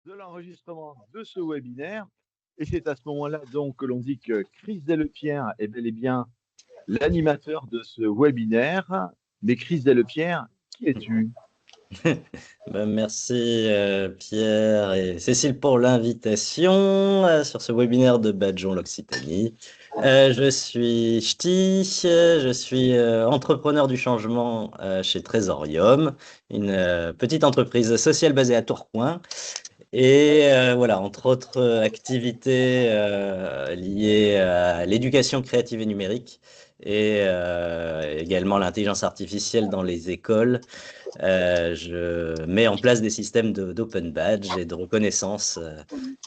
de l'enregistrement de ce webinaire. Et c'est à ce moment-là donc que l'on dit que Chris Delepierre est bel et bien l'animateur de ce webinaire. Mais Chris Delepierre, qui es-tu? Merci Pierre et Cécile pour l'invitation sur ce webinaire de Badjon l'Occitanie. Je suis Ch'ti, je suis entrepreneur du changement chez Trésorium, une petite entreprise sociale basée à Tourcoing. Et voilà, entre autres activités liées à l'éducation créative et numérique et également l'intelligence artificielle dans les écoles. Je mets en place des systèmes d'open badge et de reconnaissance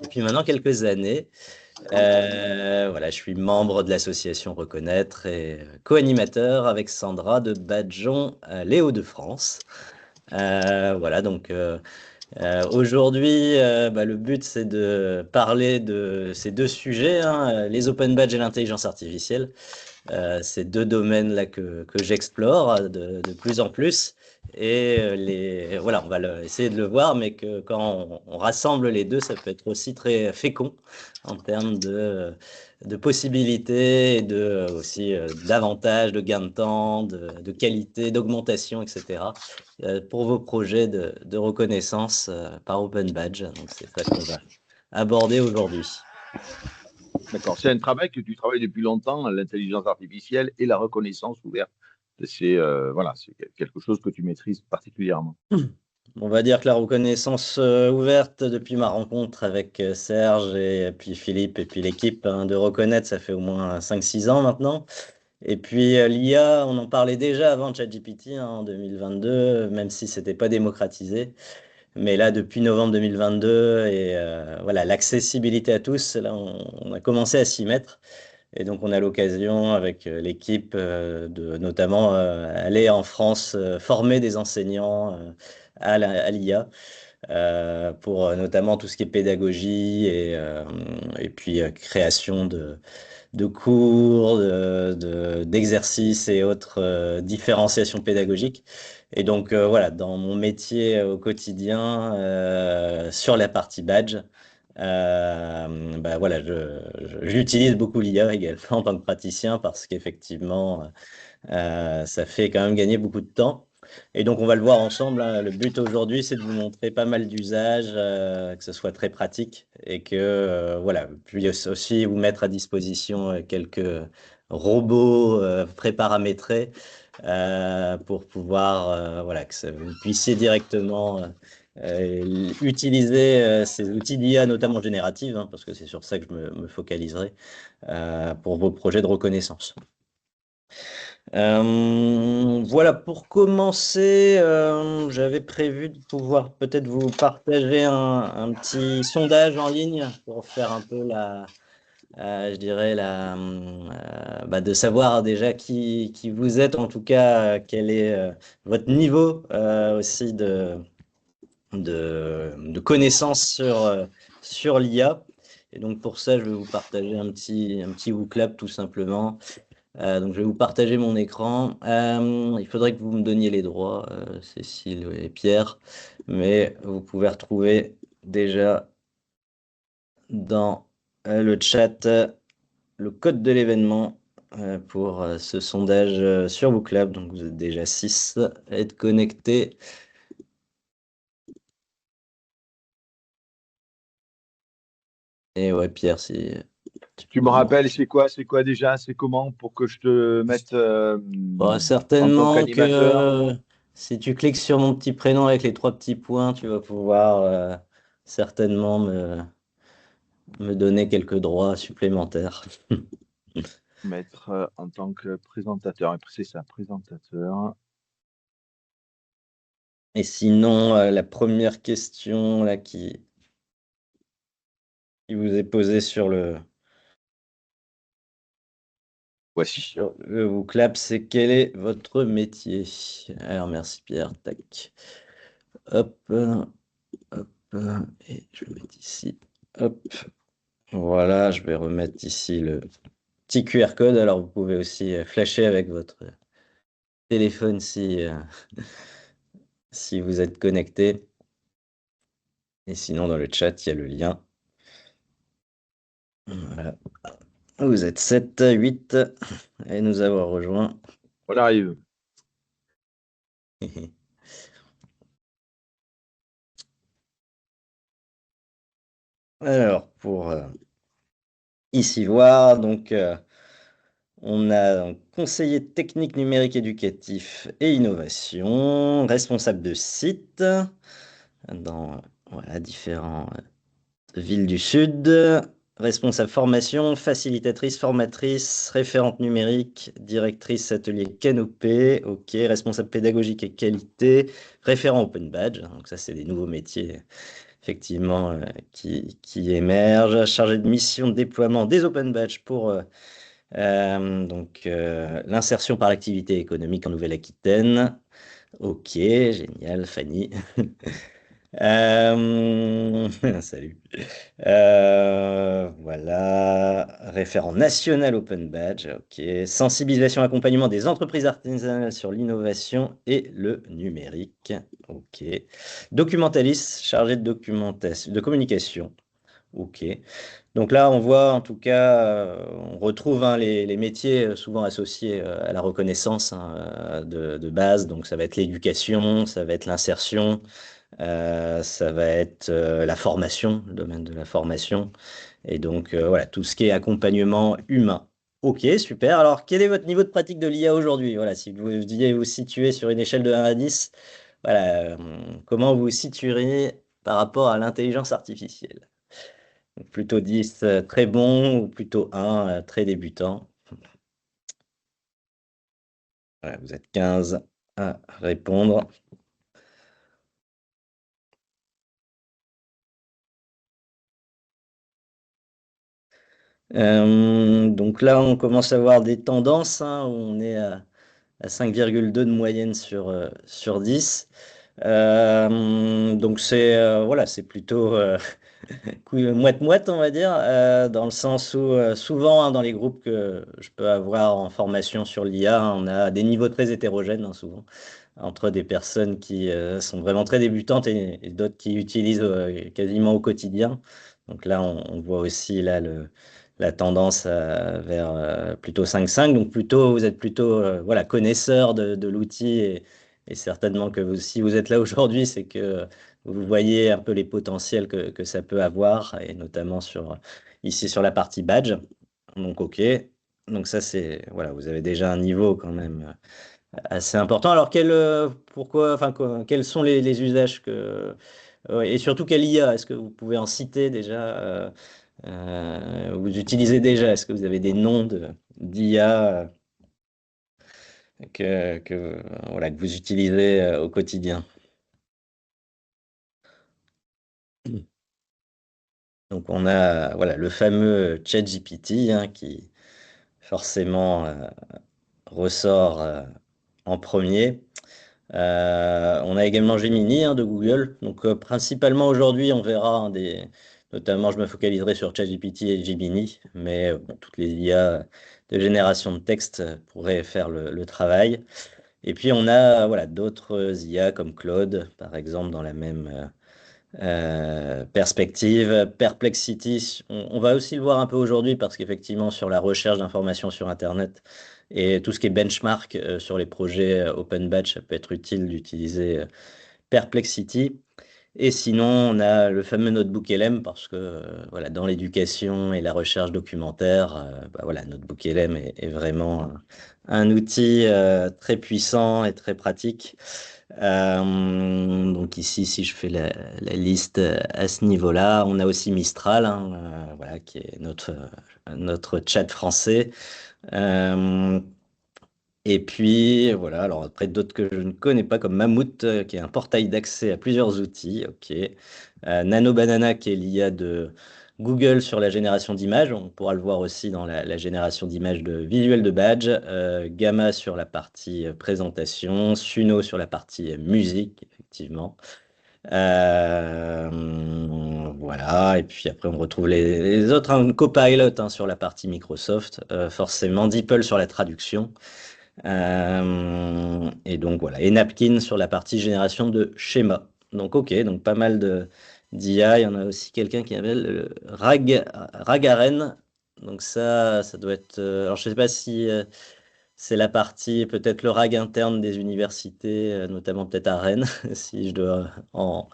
depuis maintenant quelques années. Voilà, je suis membre de l'association Reconnaître et co-animateur avec Sandra de Badjon Les Hauts-de-France. Voilà, donc aujourd'hui, le but c'est de parler de ces deux sujets, hein, les open badges et l'intelligence artificielle. Ces deux domaines-là que j'explore de plus en plus. Et voilà, on va essayer de le voir, mais que quand on rassemble les deux, ça peut être aussi très fécond en termes de possibilités et aussi d'avantages, de gains de temps, de qualité, d'augmentation, etc. Pour vos projets de reconnaissance par Open Badge. Donc c'est ça qu'on va aborder aujourd'hui. D'accord, c'est un travail que tu travailles depuis longtemps, l'intelligence artificielle et la reconnaissance ouverte. C'est voilà, c'est quelque chose que tu maîtrises particulièrement. On va dire que la reconnaissance ouverte depuis ma rencontre avec Serge et puis Philippe et puis l'équipe de Reconnaître, ça fait au moins 5-6 ans maintenant. Et puis l'IA, on en parlait déjà avant ChatGPT en 2022, même si c'était pas démocratisé. Mais là, depuis novembre 2022 et voilà, l'accessibilité à tous, là, on a commencé à s'y mettre. Et donc, on a l'occasion avec l'équipe de notamment aller en France former des enseignants à l'IA pour notamment tout ce qui est pédagogie et puis création de cours, d'exercices et autres différenciations pédagogiques. Et donc, voilà, dans mon métier au quotidien, sur la partie badge, voilà, j'utilise beaucoup l'IA également en tant que praticien parce qu'effectivement, ça fait quand même gagner beaucoup de temps. Et donc, on va le voir ensemble, hein. Le but aujourd'hui, c'est de vous montrer pas mal d'usages, que ce soit très pratique et que, voilà, puis aussi vous mettre à disposition quelques robots préparamétrés pour pouvoir, voilà, que vous puissiez directement utiliser ces outils d'IA, notamment générative, hein, parce que c'est sur ça que je me focaliserai pour vos projets de reconnaissance. Voilà, pour commencer, j'avais prévu de pouvoir peut-être vous partager un petit sondage en ligne pour faire un peu je dirais, de savoir déjà qui vous êtes, en tout cas, quel est votre niveau aussi de connaissances sur l'IA. Et donc pour ça, je vais vous partager un petit WooClap tout simplement. Donc je vais vous partager mon écran. Il faudrait que vous me donniez les droits, Cécile et Pierre, mais vous pouvez retrouver déjà dans le chat le code de l'événement pour ce sondage sur WooClap. Donc vous êtes déjà 6 à être connectés. Et ouais, Pierre, si Tu me rappelles, c'est quoi déjà, c'est comment pour que je te mette Bon, en tant certainement qu'animateur? que si tu cliques sur mon petit prénom avec les 3 petits points, tu vas pouvoir certainement me donner quelques droits supplémentaires. Mettre en tant que présentateur. Et c'est ça, présentateur. Et sinon, la première question là qui vous est posée Voici. sur le WooClap, c'est quel est votre métier? Alors, merci Pierre. Tac. Hop, hop, et je vais mettre ici. Hop. Voilà, je vais remettre ici le petit QR code. Alors, vous pouvez aussi flasher avec votre téléphone si vous êtes connecté. Et sinon, dans le chat, il y a le lien. Voilà. Vous êtes 7, 8 et nous avoir rejoint. On arrive. Alors, pour ici voir, donc on a un conseiller technique numérique éducatif et innovation, responsable de site dans voilà, différents villes du Sud, responsable formation, facilitatrice, formatrice, référente numérique, directrice atelier Canopé, ok, responsable pédagogique et qualité, référent Open Badge, donc ça c'est des nouveaux métiers effectivement qui émergent, chargé de mission de déploiement des Open Badge pour l'insertion par l'activité économique en Nouvelle-Aquitaine. Ok, génial, Fanny. Salut. Voilà, référent national Open Badge, ok. Sensibilisation, accompagnement des entreprises artisanales sur l'innovation et le numérique, ok. Documentaliste, chargé de documentation, de communication, ok. Donc là, on voit en tout cas, on retrouve les métiers souvent associés à la reconnaissance hein, de base. Donc ça va être l'éducation, ça va être l'insertion, ça va être la formation, le domaine de la formation. Et donc voilà, tout ce qui est accompagnement humain. Ok, super. Alors, quel est votre niveau de pratique de l'IA aujourd'hui? Voilà, si vous deviez vous situer sur une échelle de 1 à 10, voilà, comment vous vous situeriez par rapport à l'intelligence artificielle? Donc, plutôt 10, très bon, ou plutôt 1, très débutant. Voilà, vous êtes 15 à répondre. Donc là, on commence à voir des tendances, hein, où on est à 5,2 de moyenne sur 10. Donc c'est voilà, c'est plutôt moite-moite, on va dire, dans le sens où souvent hein, dans les groupes que je peux avoir en formation sur l'IA, on a des niveaux très hétérogènes hein, souvent, entre des personnes qui sont vraiment très débutantes et d'autres qui utilisent quasiment au quotidien. Donc là, on voit aussi là la tendance vers plutôt 5,5. Donc plutôt, vous êtes plutôt voilà, connaisseur de l'outil et certainement que si vous êtes là aujourd'hui, c'est que vous voyez un peu les potentiels que ça peut avoir, et notamment ici sur la partie badge. Donc, OK. Donc, ça, c'est, voilà, vous avez déjà un niveau quand même assez important. Alors, pourquoi, enfin, quels sont les usages et surtout, quelle IA? Est-ce que vous pouvez en citer déjà vous utilisez déjà? Est-ce que vous avez des noms d'IA voilà, que vous utilisez au quotidien? Donc on a voilà, le fameux ChatGPT hein, qui forcément ressort en premier. On a également Gemini hein, de Google. Donc principalement aujourd'hui, on verra notamment je me focaliserai sur ChatGPT et Gemini, mais bon, toutes les IA de génération de texte pourraient faire le travail. Et puis on a voilà, d'autres IA comme Claude, par exemple, dans la même perspective, Perplexity, on va aussi le voir un peu aujourd'hui parce qu'effectivement sur la recherche d'informations sur Internet et tout ce qui est benchmark sur les projets Open Batch, ça peut être utile d'utiliser Perplexity. Et sinon, on a le fameux notebook LM parce que voilà, dans l'éducation et la recherche documentaire, bah, voilà, notebook LM est vraiment un outil très puissant et très pratique. Donc ici, si je fais la liste à ce niveau-là, on a aussi Mistral, hein, voilà, qui est notre chat français. Euh, et puis voilà, alors après d'autres que je ne connais pas, comme Mammouth, qui est un portail d'accès à plusieurs outils. Ok. Nano Banana, qui est l'IA de Google sur la génération d'images. On pourra le voir aussi dans la génération d'images de visuels de badge. Gamma sur la partie présentation. Suno sur la partie musique, effectivement. Voilà, et puis après on retrouve les autres, hein, Copilot hein, sur la partie Microsoft, forcément, DeepL sur la traduction. Et donc voilà, et Napkin sur la partie génération de schéma. Donc ok, donc pas mal d'IA. Il y en a aussi quelqu'un qui appelle le RAGAREN. Donc ça doit être... alors je ne sais pas si c'est la partie, peut-être le RAG interne des universités, notamment peut-être à Rennes, si je dois en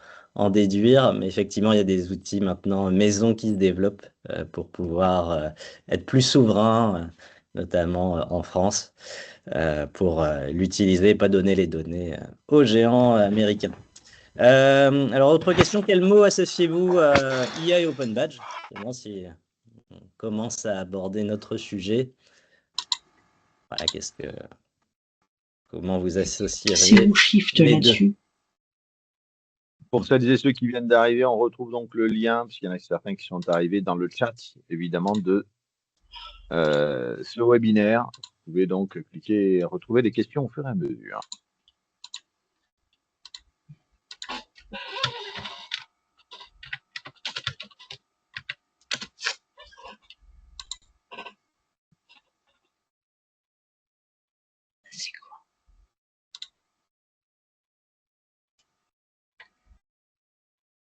déduire. Mais effectivement, il y a des outils maintenant maison qui se développent pour pouvoir être plus souverain, notamment en France, pour l'utiliser et pas donner les données aux géants américains. Alors, autre question, quel mot associez-vous à IA et Open Badge? Si on commence à aborder notre sujet. Voilà, comment vous C'est associeriez où Shift les deux? là-dessus? Pour celles et ceux qui viennent d'arriver, on retrouve donc le lien, parce qu'il y en a certains qui sont arrivés dans le chat, évidemment, de ce webinaire. Vous pouvez donc cliquer et retrouver les questions au fur et à mesure. C'est quoi?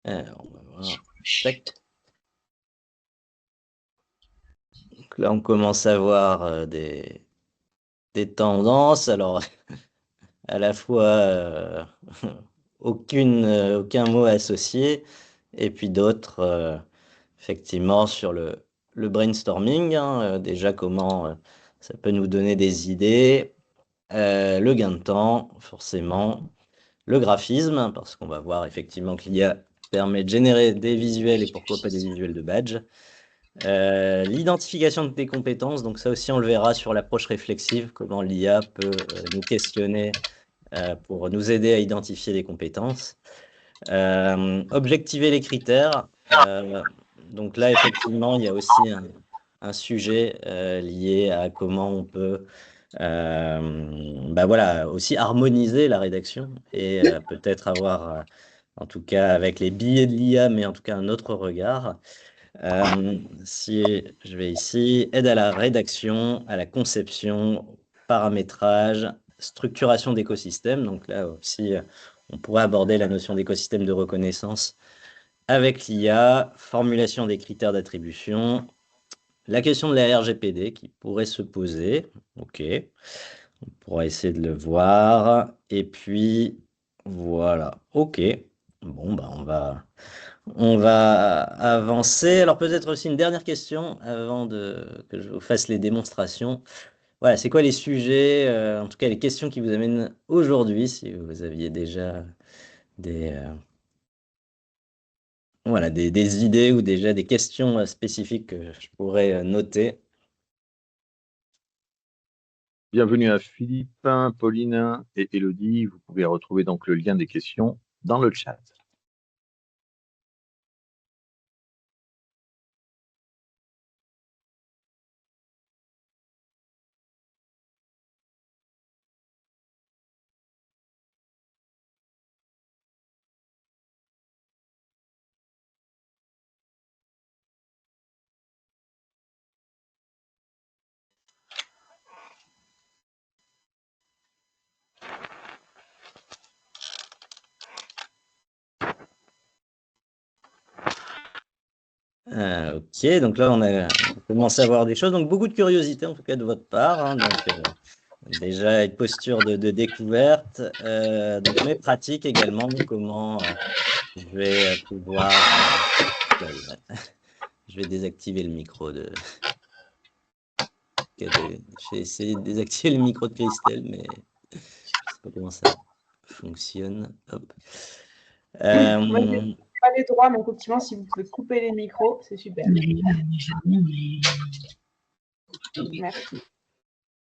Alors, on va voir. Shift. Donc là, on commence à voir des tendances. Alors, à la fois aucun mot associé, et puis d'autres, effectivement, sur le brainstorming. Déjà, comment ça peut nous donner des idées. Le gain de temps, forcément. Le graphisme, parce qu'on va voir effectivement que l'IA permet de générer des visuels et pourquoi pas des visuels de badge. L'identification de tes compétences, donc ça aussi on le verra sur l'approche réflexive, comment l'IA peut nous questionner pour nous aider à identifier des compétences. Objectiver les critères. Donc là, effectivement, il y a aussi un sujet lié à comment on peut voilà, aussi harmoniser la rédaction et peut-être avoir, en tout cas avec les billets de l'IA, mais en tout cas un autre regard. Si je vais ici, aide à la rédaction, à la conception, paramétrage, structuration d'écosystème. Donc là aussi, on pourrait aborder la notion d'écosystème de reconnaissance avec l'IA, formulation des critères d'attribution, la question de la RGPD qui pourrait se poser. OK, on pourra essayer de le voir. Et puis, voilà. OK. Bon, on va avancer. Alors peut-être aussi une dernière question avant que je vous fasse les démonstrations. Voilà, c'est quoi les sujets, en tout cas les questions qui vous amènent aujourd'hui, si vous aviez déjà des, voilà, des idées ou déjà des questions spécifiques que je pourrais noter. Bienvenue à Philippe, Pauline et Elodie. Vous pouvez retrouver donc le lien des questions dans le chat. Ok, donc là on commence à voir des choses, donc beaucoup de curiosité en tout cas de votre part, donc déjà une posture de découverte, donc mes pratiques également, comment je vais pouvoir, je vais désactiver le micro je vais essayer de désactiver le micro de Christelle, mais je ne sais pas comment ça fonctionne. Hop. Moi, je n'ai pas les droits, mais effectivement, si vous pouvez couper les micros, c'est super. Merci.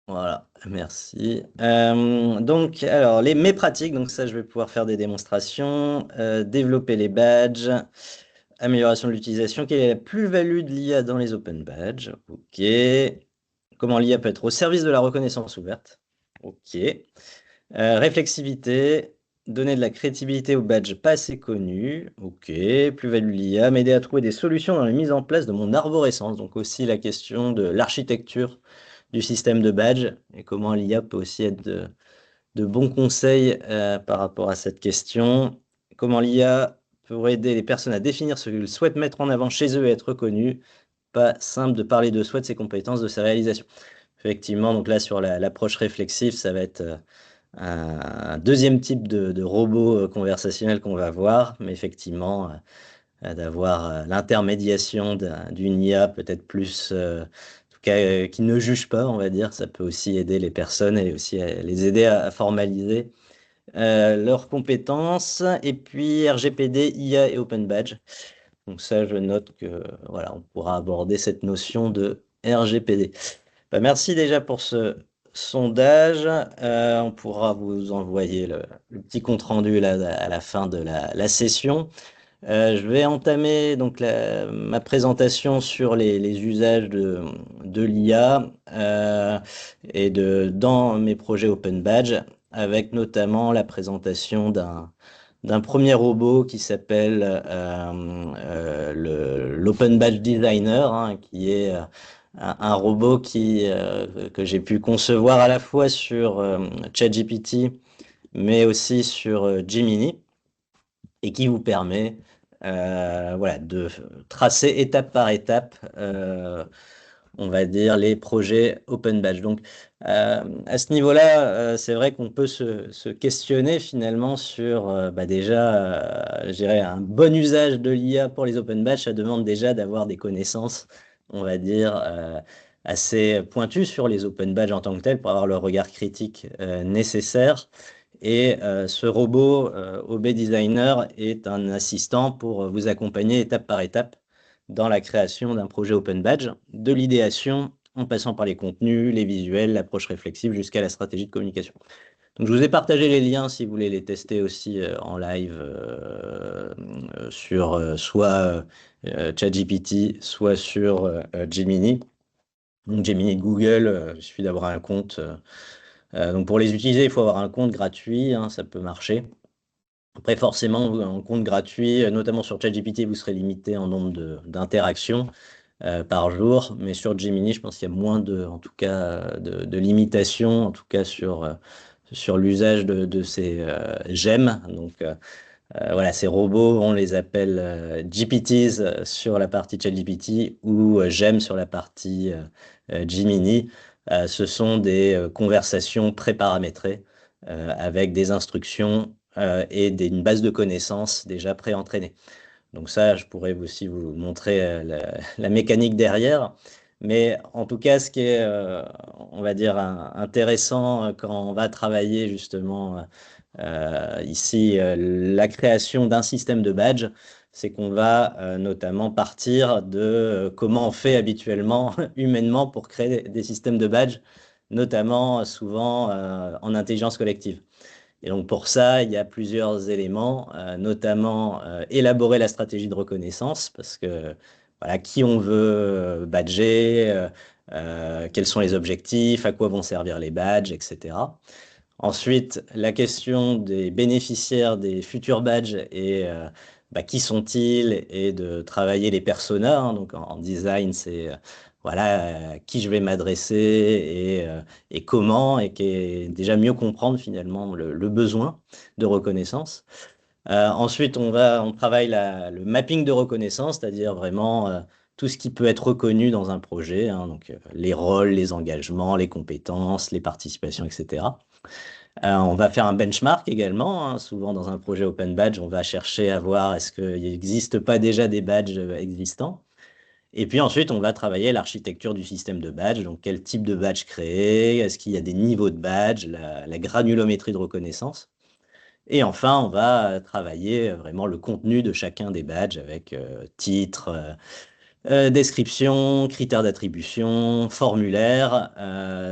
Voilà, merci. Donc, alors, mes pratiques, donc ça, je vais pouvoir faire des démonstrations, développer les badges, amélioration de l'utilisation, quelle est la plus-value de l'IA dans les open badges? Ok. Comment l'IA peut être au service de la reconnaissance ouverte? Ok. Réflexivité, donner de la crédibilité aux badges pas assez connus. Ok. Plus-value de l'IA, m'aider à trouver des solutions dans la mise en place de mon arborescence. Donc aussi la question de l'architecture du système de badge et comment l'IA peut aussi être de bons conseils par rapport à cette question. Comment l'IA pour aider les personnes à définir ce qu'ils souhaitent mettre en avant chez eux et être reconnus. Pas simple de parler de soi, de ses compétences, de ses réalisations. Effectivement, donc là, sur l'approche réflexive, ça va être un deuxième type de robot conversationnel qu'on va voir, mais effectivement, d'avoir l'intermédiation d'une IA peut-être plus, en tout cas, qui ne juge pas, on va dire, ça peut aussi aider les personnes et aussi les aider à formaliser leurs compétences. Et puis RGPD, IA et Open Badge. Donc ça, je note que voilà, on pourra aborder cette notion de RGPD. Bah, merci déjà pour ce sondage. On pourra vous envoyer le petit compte-rendu là, à la fin de la session. Je vais entamer donc ma présentation sur les usages de l'IA et dans mes projets Open Badge, avec notamment la présentation d'un premier robot qui s'appelle l'Open Badge Designer, hein, qui est un robot que j'ai pu concevoir à la fois sur ChatGPT, mais aussi sur Gemini, et qui vous permet voilà, de tracer étape par étape, on va dire, les projets Open Badge. Donc, à ce niveau-là, c'est vrai qu'on peut se questionner finalement sur déjà, je dirais, un bon usage de l'IA pour les Open Badge. Ça demande déjà d'avoir des connaissances, on va dire, assez pointues sur les Open Badge en tant que tel pour avoir le regard critique nécessaire. Et ce robot OB Designer est un assistant pour vous accompagner étape par étape dans la création d'un projet Open Badge, de l'idéation en passant par les contenus, les visuels, l'approche réflexive jusqu'à la stratégie de communication. Donc je vous ai partagé les liens si vous voulez les tester aussi en live sur soit ChatGPT, soit sur Gemini. Donc Gemini de Google, il suffit d'avoir un compte. Donc pour les utiliser, il faut avoir un compte gratuit, hein, ça peut marcher. Après, forcément, un compte gratuit, notamment sur ChatGPT, vous serez limité en nombre d'interactions par jour. Mais sur Gemini, je pense qu'il y a moins en tout cas, de limitations, en tout cas sur l'usage de ces gemmes. Donc voilà, ces robots, on les appelle GPTs sur la partie ChatGPT ou gemmes sur la partie Gemini. Ce sont des conversations pré-paramétrées avec des instructions et une base de connaissances déjà pré-entraînée. Donc ça, je pourrais aussi vous montrer la mécanique derrière. Mais en tout cas, ce qui est, on va dire, intéressant quand on va travailler justement ici la création d'un système de badge, c'est qu'on va notamment partir de comment on fait habituellement, humainement, pour créer des systèmes de badge, notamment souvent en intelligence collective. Et donc pour ça, il y a plusieurs éléments, notamment élaborer la stratégie de reconnaissance, parce que voilà, qui on veut badger, quels sont les objectifs, à quoi vont servir les badges, etc. Ensuite, la question des bénéficiaires des futurs badges et qui sont-ils, et de travailler les personas. Hein. Donc en design, c'est voilà, à qui je vais m'adresser et comment, et déjà mieux comprendre finalement le besoin de reconnaissance. Ensuite, on travaille le mapping de reconnaissance, c'est-à-dire vraiment tout ce qui peut être reconnu dans un projet, hein, donc les rôles, les engagements, les compétences, les participations, etc. On va faire un benchmark également, hein. Souvent dans un projet Open Badge, on va chercher à voir est-ce qu'il n'existe pas déjà des badges existants. Et puis ensuite, on va travailler l'architecture du système de badge, donc quel type de badge créer, est-ce qu'il y a des niveaux de badge, la granulométrie de reconnaissance. Et enfin, on va travailler vraiment le contenu de chacun des badges avec titre, description, critères d'attribution, formulaire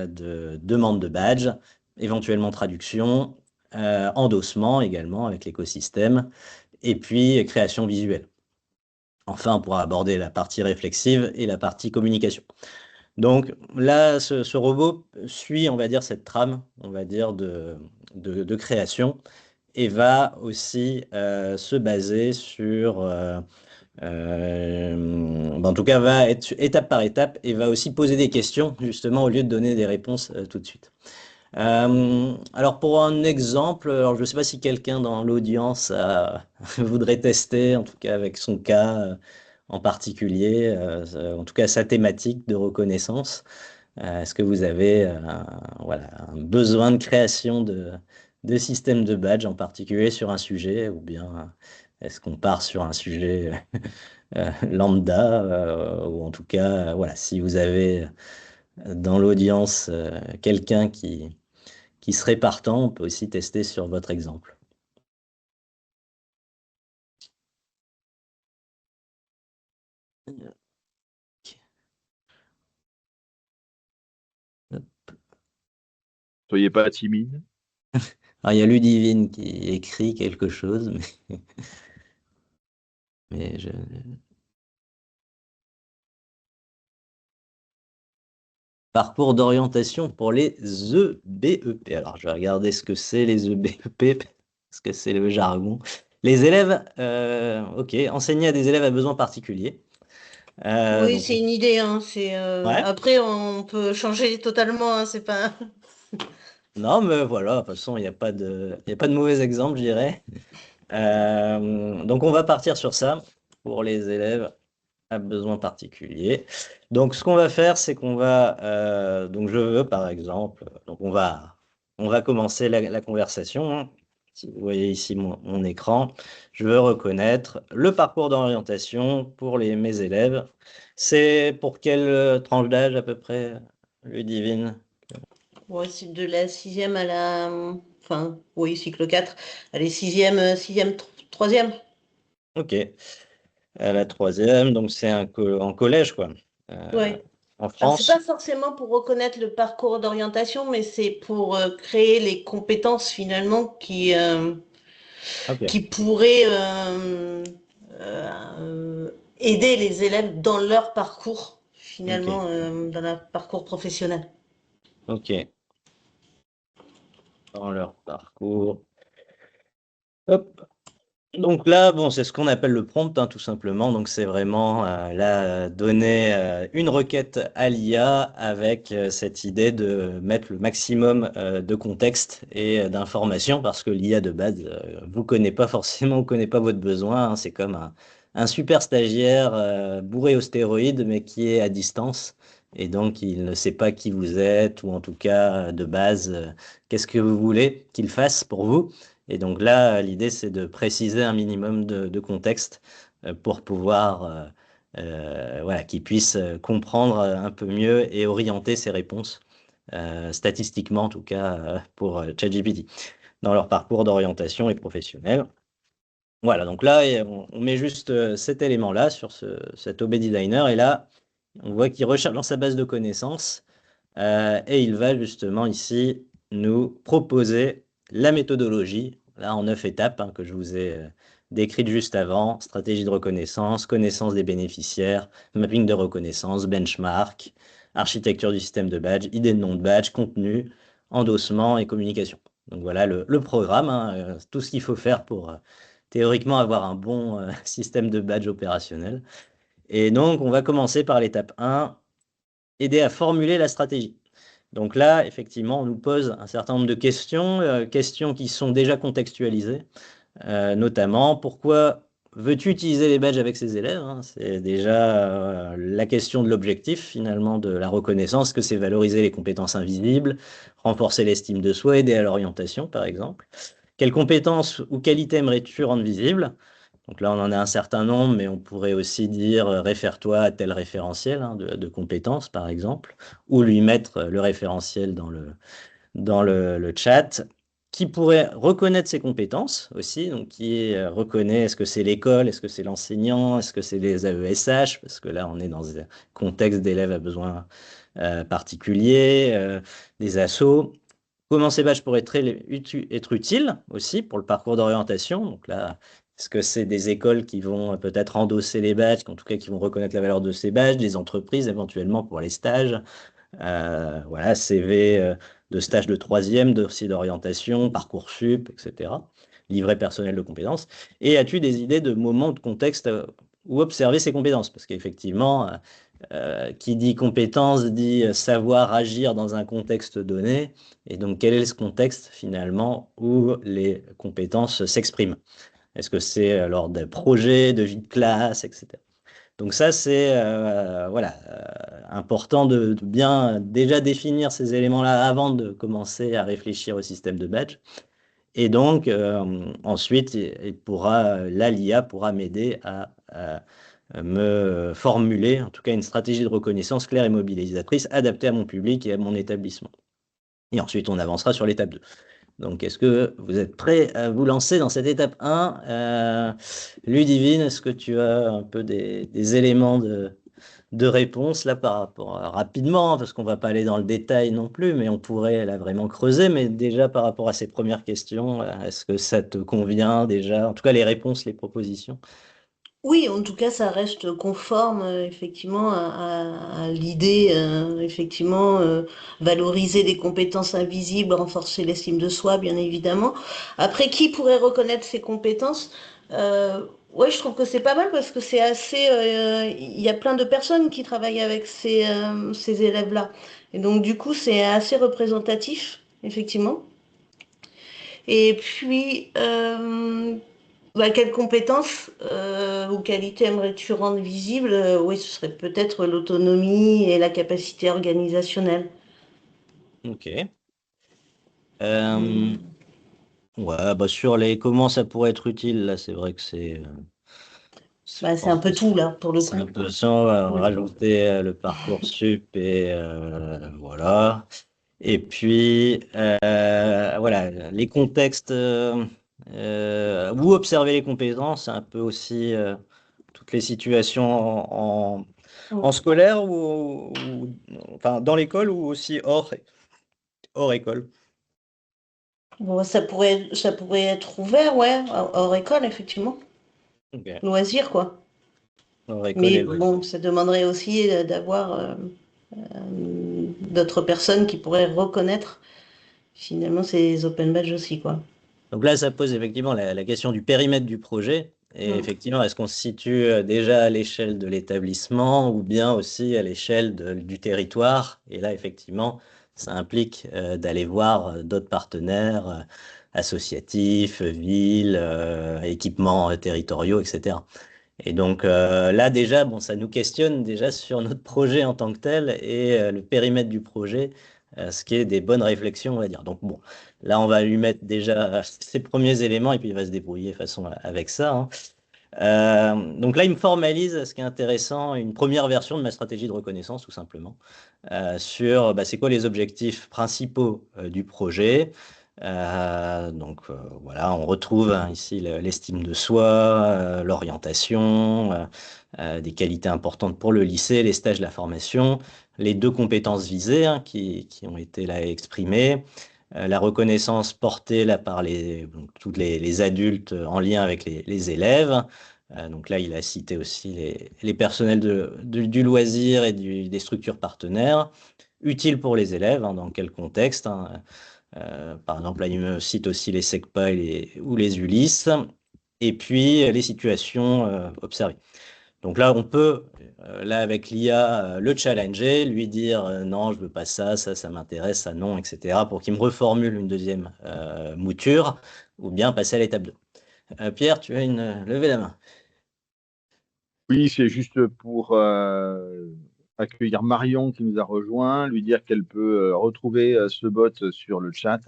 de demande de badge, éventuellement traduction, endossement également avec l'écosystème, et puis création visuelle. Enfin, on pourra aborder la partie réflexive et la partie communication. Donc là, ce robot suit, on va dire, cette trame, on va dire, de création, et va aussi se baser sur, en tout cas, va être étape par étape et va aussi poser des questions, justement, au lieu de donner des réponses tout de suite. Alors pour un exemple, alors je ne sais pas si quelqu'un dans l'audience voudrait tester, en tout cas avec son cas en particulier, en tout cas sa thématique de reconnaissance. Est-ce que vous avez voilà, un besoin de création de système de badge en particulier sur un sujet, ou bien est-ce qu'on part sur un sujet lambda, ou en tout cas, voilà, si vous avez dans l'audience quelqu'un qui serait partant, on peut aussi tester sur votre exemple. Soyez pas timide. Alors, il y a Ludivine qui écrit quelque chose, mais je... Parcours d'orientation pour les EBEP. Alors, je vais regarder ce que c'est les EBEP, parce que c'est le jargon. Les élèves, ok, enseigner à des élèves à besoins particuliers. Oui, Donc, c'est une idée. Hein. ouais. Après, on peut changer totalement. Hein. C'est pas. Non, mais voilà, de toute façon, il n'y a pas de mauvais exemple, je dirais. Donc, on va partir sur ça pour les élèves à besoins particuliers. Donc, ce qu'on va faire, c'est qu'on va, donc je veux par exemple, donc on va commencer la conversation. Hein. Si vous voyez ici mon écran, je veux reconnaître le parcours d'orientation pour mes élèves. C'est pour quelle tranche d'âge à peu près, Ludivine? Ouais, c'est de la sixième à la. Enfin, oui, cycle 4. Allez, sixième, troisième. Ok, à la troisième, donc c'est en collège, quoi, Ouais. en Alors, c'est France. pas forcément pour reconnaître le parcours d'orientation, mais c'est pour créer les compétences finalement Ok, qui pourraient aider les élèves dans leur parcours, ok, finalement, dans leur parcours professionnel. ok. Dans leur parcours. Hop. Donc là, bon, c'est ce qu'on appelle le prompt, hein, tout simplement. Donc c'est vraiment là, donner une requête à l'IA avec cette idée de mettre le maximum de contexte et d'informations parce que l'IA de base, vous connaît pas forcément, vous connaît pas votre besoin. Hein. C'est comme un super stagiaire bourré aux stéroïdes, mais qui est à distance. Et donc, il ne sait pas qui vous êtes, ou en tout cas, de base, qu'est-ce que vous voulez qu'il fasse pour vous. Et donc là, l'idée, c'est de préciser un minimum de contexte pour pouvoir, voilà, qu'ils puissent comprendre un peu mieux et orienter ces réponses, statistiquement en tout cas, pour ChatGPT, dans leur parcours d'orientation et professionnel. Voilà, donc là, on met juste cet élément-là sur cet OB Designer, et là, on voit qu'il recherche dans sa base de connaissances, et il va justement ici nous proposer la méthodologie, là en 9 étapes hein, que je vous ai décrites juste avant, stratégie de reconnaissance, connaissance des bénéficiaires, mapping de reconnaissance, benchmark, architecture du système de badge, idée de nom de badge, contenu, endossement et communication. Donc voilà le programme, hein, tout ce qu'il faut faire pour théoriquement avoir un bon système de badge opérationnel. Et donc on va commencer par l'étape 1, aider à formuler la stratégie. Donc là, effectivement, on nous pose un certain nombre de questions, questions qui sont déjà contextualisées, notamment pourquoi veux-tu utiliser les badges avec ces élèves hein. C'est déjà la question de l'objectif finalement de la reconnaissance, que c'est valoriser les compétences invisibles, renforcer l'estime de soi, aider à l'orientation par exemple. Quelles compétences ou qualités aimerais-tu rendre visibles? Donc là, on en a un certain nombre, mais on pourrait aussi dire réfère-toi à tel référentiel hein, de compétences, par exemple, ou lui mettre le référentiel dans le chat, qui pourrait reconnaître ses compétences aussi, donc qui reconnaît est-ce que c'est l'école, est-ce que c'est l'enseignant, est-ce que c'est les AESH, parce que là, on est dans un contexte d'élèves à besoins particuliers, des assos. Comment ces badges pourraient être utiles aussi pour le parcours d'orientation? Donc là, est-ce que c'est des écoles qui vont peut-être endosser les badges, en tout cas qui vont reconnaître la valeur de ces badges, des entreprises éventuellement pour les stages, voilà, CV de stage de troisième, dossier d'orientation, Parcoursup, etc. Livret personnel de compétences. Et as-tu des idées de moments de contexte où observer ces compétences? Parce qu'effectivement, qui dit compétence dit savoir agir dans un contexte donné. Et donc, quel est ce contexte finalement où les compétences s'expriment? Est-ce que c'est lors des projets, de vie de classe, etc. Donc ça, c'est important de bien déjà définir ces éléments-là avant de commencer à réfléchir au système de badge. Et donc, ensuite, l'IA pourra m'aider à me formuler, en tout cas, une stratégie de reconnaissance claire et mobilisatrice adaptée à mon public et à mon établissement. Et ensuite, on avancera sur l'étape 2. Donc, est-ce que vous êtes prêts à vous lancer dans cette étape 1 Ludivine, est-ce que tu as un peu des éléments de réponse là par rapport rapidement, parce qu'on ne va pas aller dans le détail non plus, mais on pourrait là vraiment creuser. Mais déjà, par rapport à ces premières questions, est-ce que ça te convient déjà? En tout cas, les réponses, les propositions. Oui, en tout cas, ça reste conforme effectivement à l'idée, effectivement, valoriser des compétences invisibles, renforcer l'estime de soi, bien évidemment. Après, qui pourrait reconnaître ces compétences? Ouais, je trouve que c'est pas mal parce que c'est assez. Il y a plein de personnes qui travaillent avec ces élèves-là. Et donc, du coup, c'est assez représentatif, effectivement. Et puis, quelles compétences ou qualités aimerais-tu rendre visibles? Oui, ce serait peut-être l'autonomie et la capacité organisationnelle. Ok. Ouais, bah sur les comment ça pourrait être utile, là, c'est vrai que je C'est pense un que peu tout, là, pour le c'est un coup. peu ça, Oui. rajouter le Parcoursup et voilà. Et puis, voilà, les contextes où observer les compétences, c'est un peu aussi toutes les situations en scolaire enfin, dans l'école ou aussi hors école. Bon, ça pourrait être ouvert, ouais, hors école, effectivement. Ok. Loisir, quoi. Hors école Mais et bon, ça demanderait aussi d'avoir d'autres personnes qui pourraient reconnaître finalement ces open badges aussi, quoi. donc là, ça pose effectivement la question du périmètre du projet. Et Mm. effectivement, est-ce qu'on se situe déjà à l'échelle de l'établissement ou bien aussi à l'échelle du territoire? Et là, effectivement, ça implique d'aller voir d'autres partenaires associatifs, villes, équipements territoriaux, etc. Et donc là, déjà, bon, ça nous questionne déjà sur notre projet en tant que tel et le périmètre du projet, ce qui est des bonnes réflexions, on va dire. Donc bon, là, on va lui mettre déjà ses premiers éléments et puis il va se débrouiller de façon avec ça, hein. Donc là, il me formalise, ce qui est intéressant, une première version de ma stratégie de reconnaissance, tout simplement, sur c'est quoi les objectifs principaux du projet. Donc voilà, on retrouve ici l'estime de soi, l'orientation, des qualités importantes pour le lycée, les stages, la formation, les 2 compétences visées qui ont été là exprimées, la reconnaissance portée là par donc, tous les adultes en lien avec les élèves. Donc là, il a cité aussi les personnels du loisir et des structures partenaires, utiles pour les élèves, dans quel contexte, par exemple, là, il me cite aussi les SECPA ou les ULIS, et puis les situations observées. Donc là, on peut, là, avec l'IA, le challenger, lui dire non, je veux pas ça, ça m'intéresse, ça non, etc., pour qu'il me reformule une deuxième mouture, ou bien passer à l'étape 2. Pierre, tu as levé la main. Oui, c'est juste pour accueillir Marion qui nous a rejoint, lui dire qu'elle peut retrouver ce bot sur le chat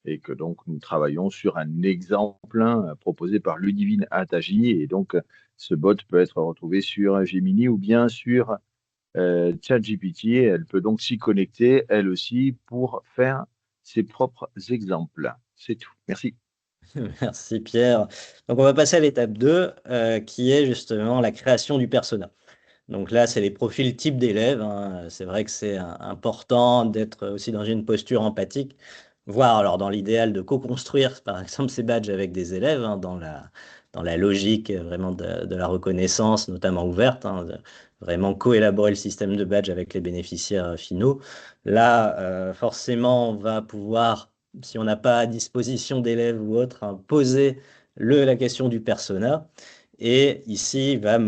et que donc nous travaillons sur un exemple proposé par Ludivine Attagi et donc ce bot peut être retrouvé sur Gemini ou bien sur ChatGPT. Elle peut donc s'y connecter elle aussi pour faire ses propres exemples. C'est tout. Merci. Merci Pierre. Donc on va passer à l'étape 2, qui est justement la création du persona. Donc là, c'est les profils types d'élèves, hein. C'est vrai que c'est important d'être aussi dans une posture empathique, voire alors dans l'idéal de co-construire par exemple ces badges avec des élèves, dans la logique vraiment de la reconnaissance, notamment ouverte, de vraiment co-élaborer le système de badge avec les bénéficiaires finaux. Là, forcément, on va pouvoir, si on n'a pas à disposition d'élèves ou autres, poser la question du persona. Et ici, il va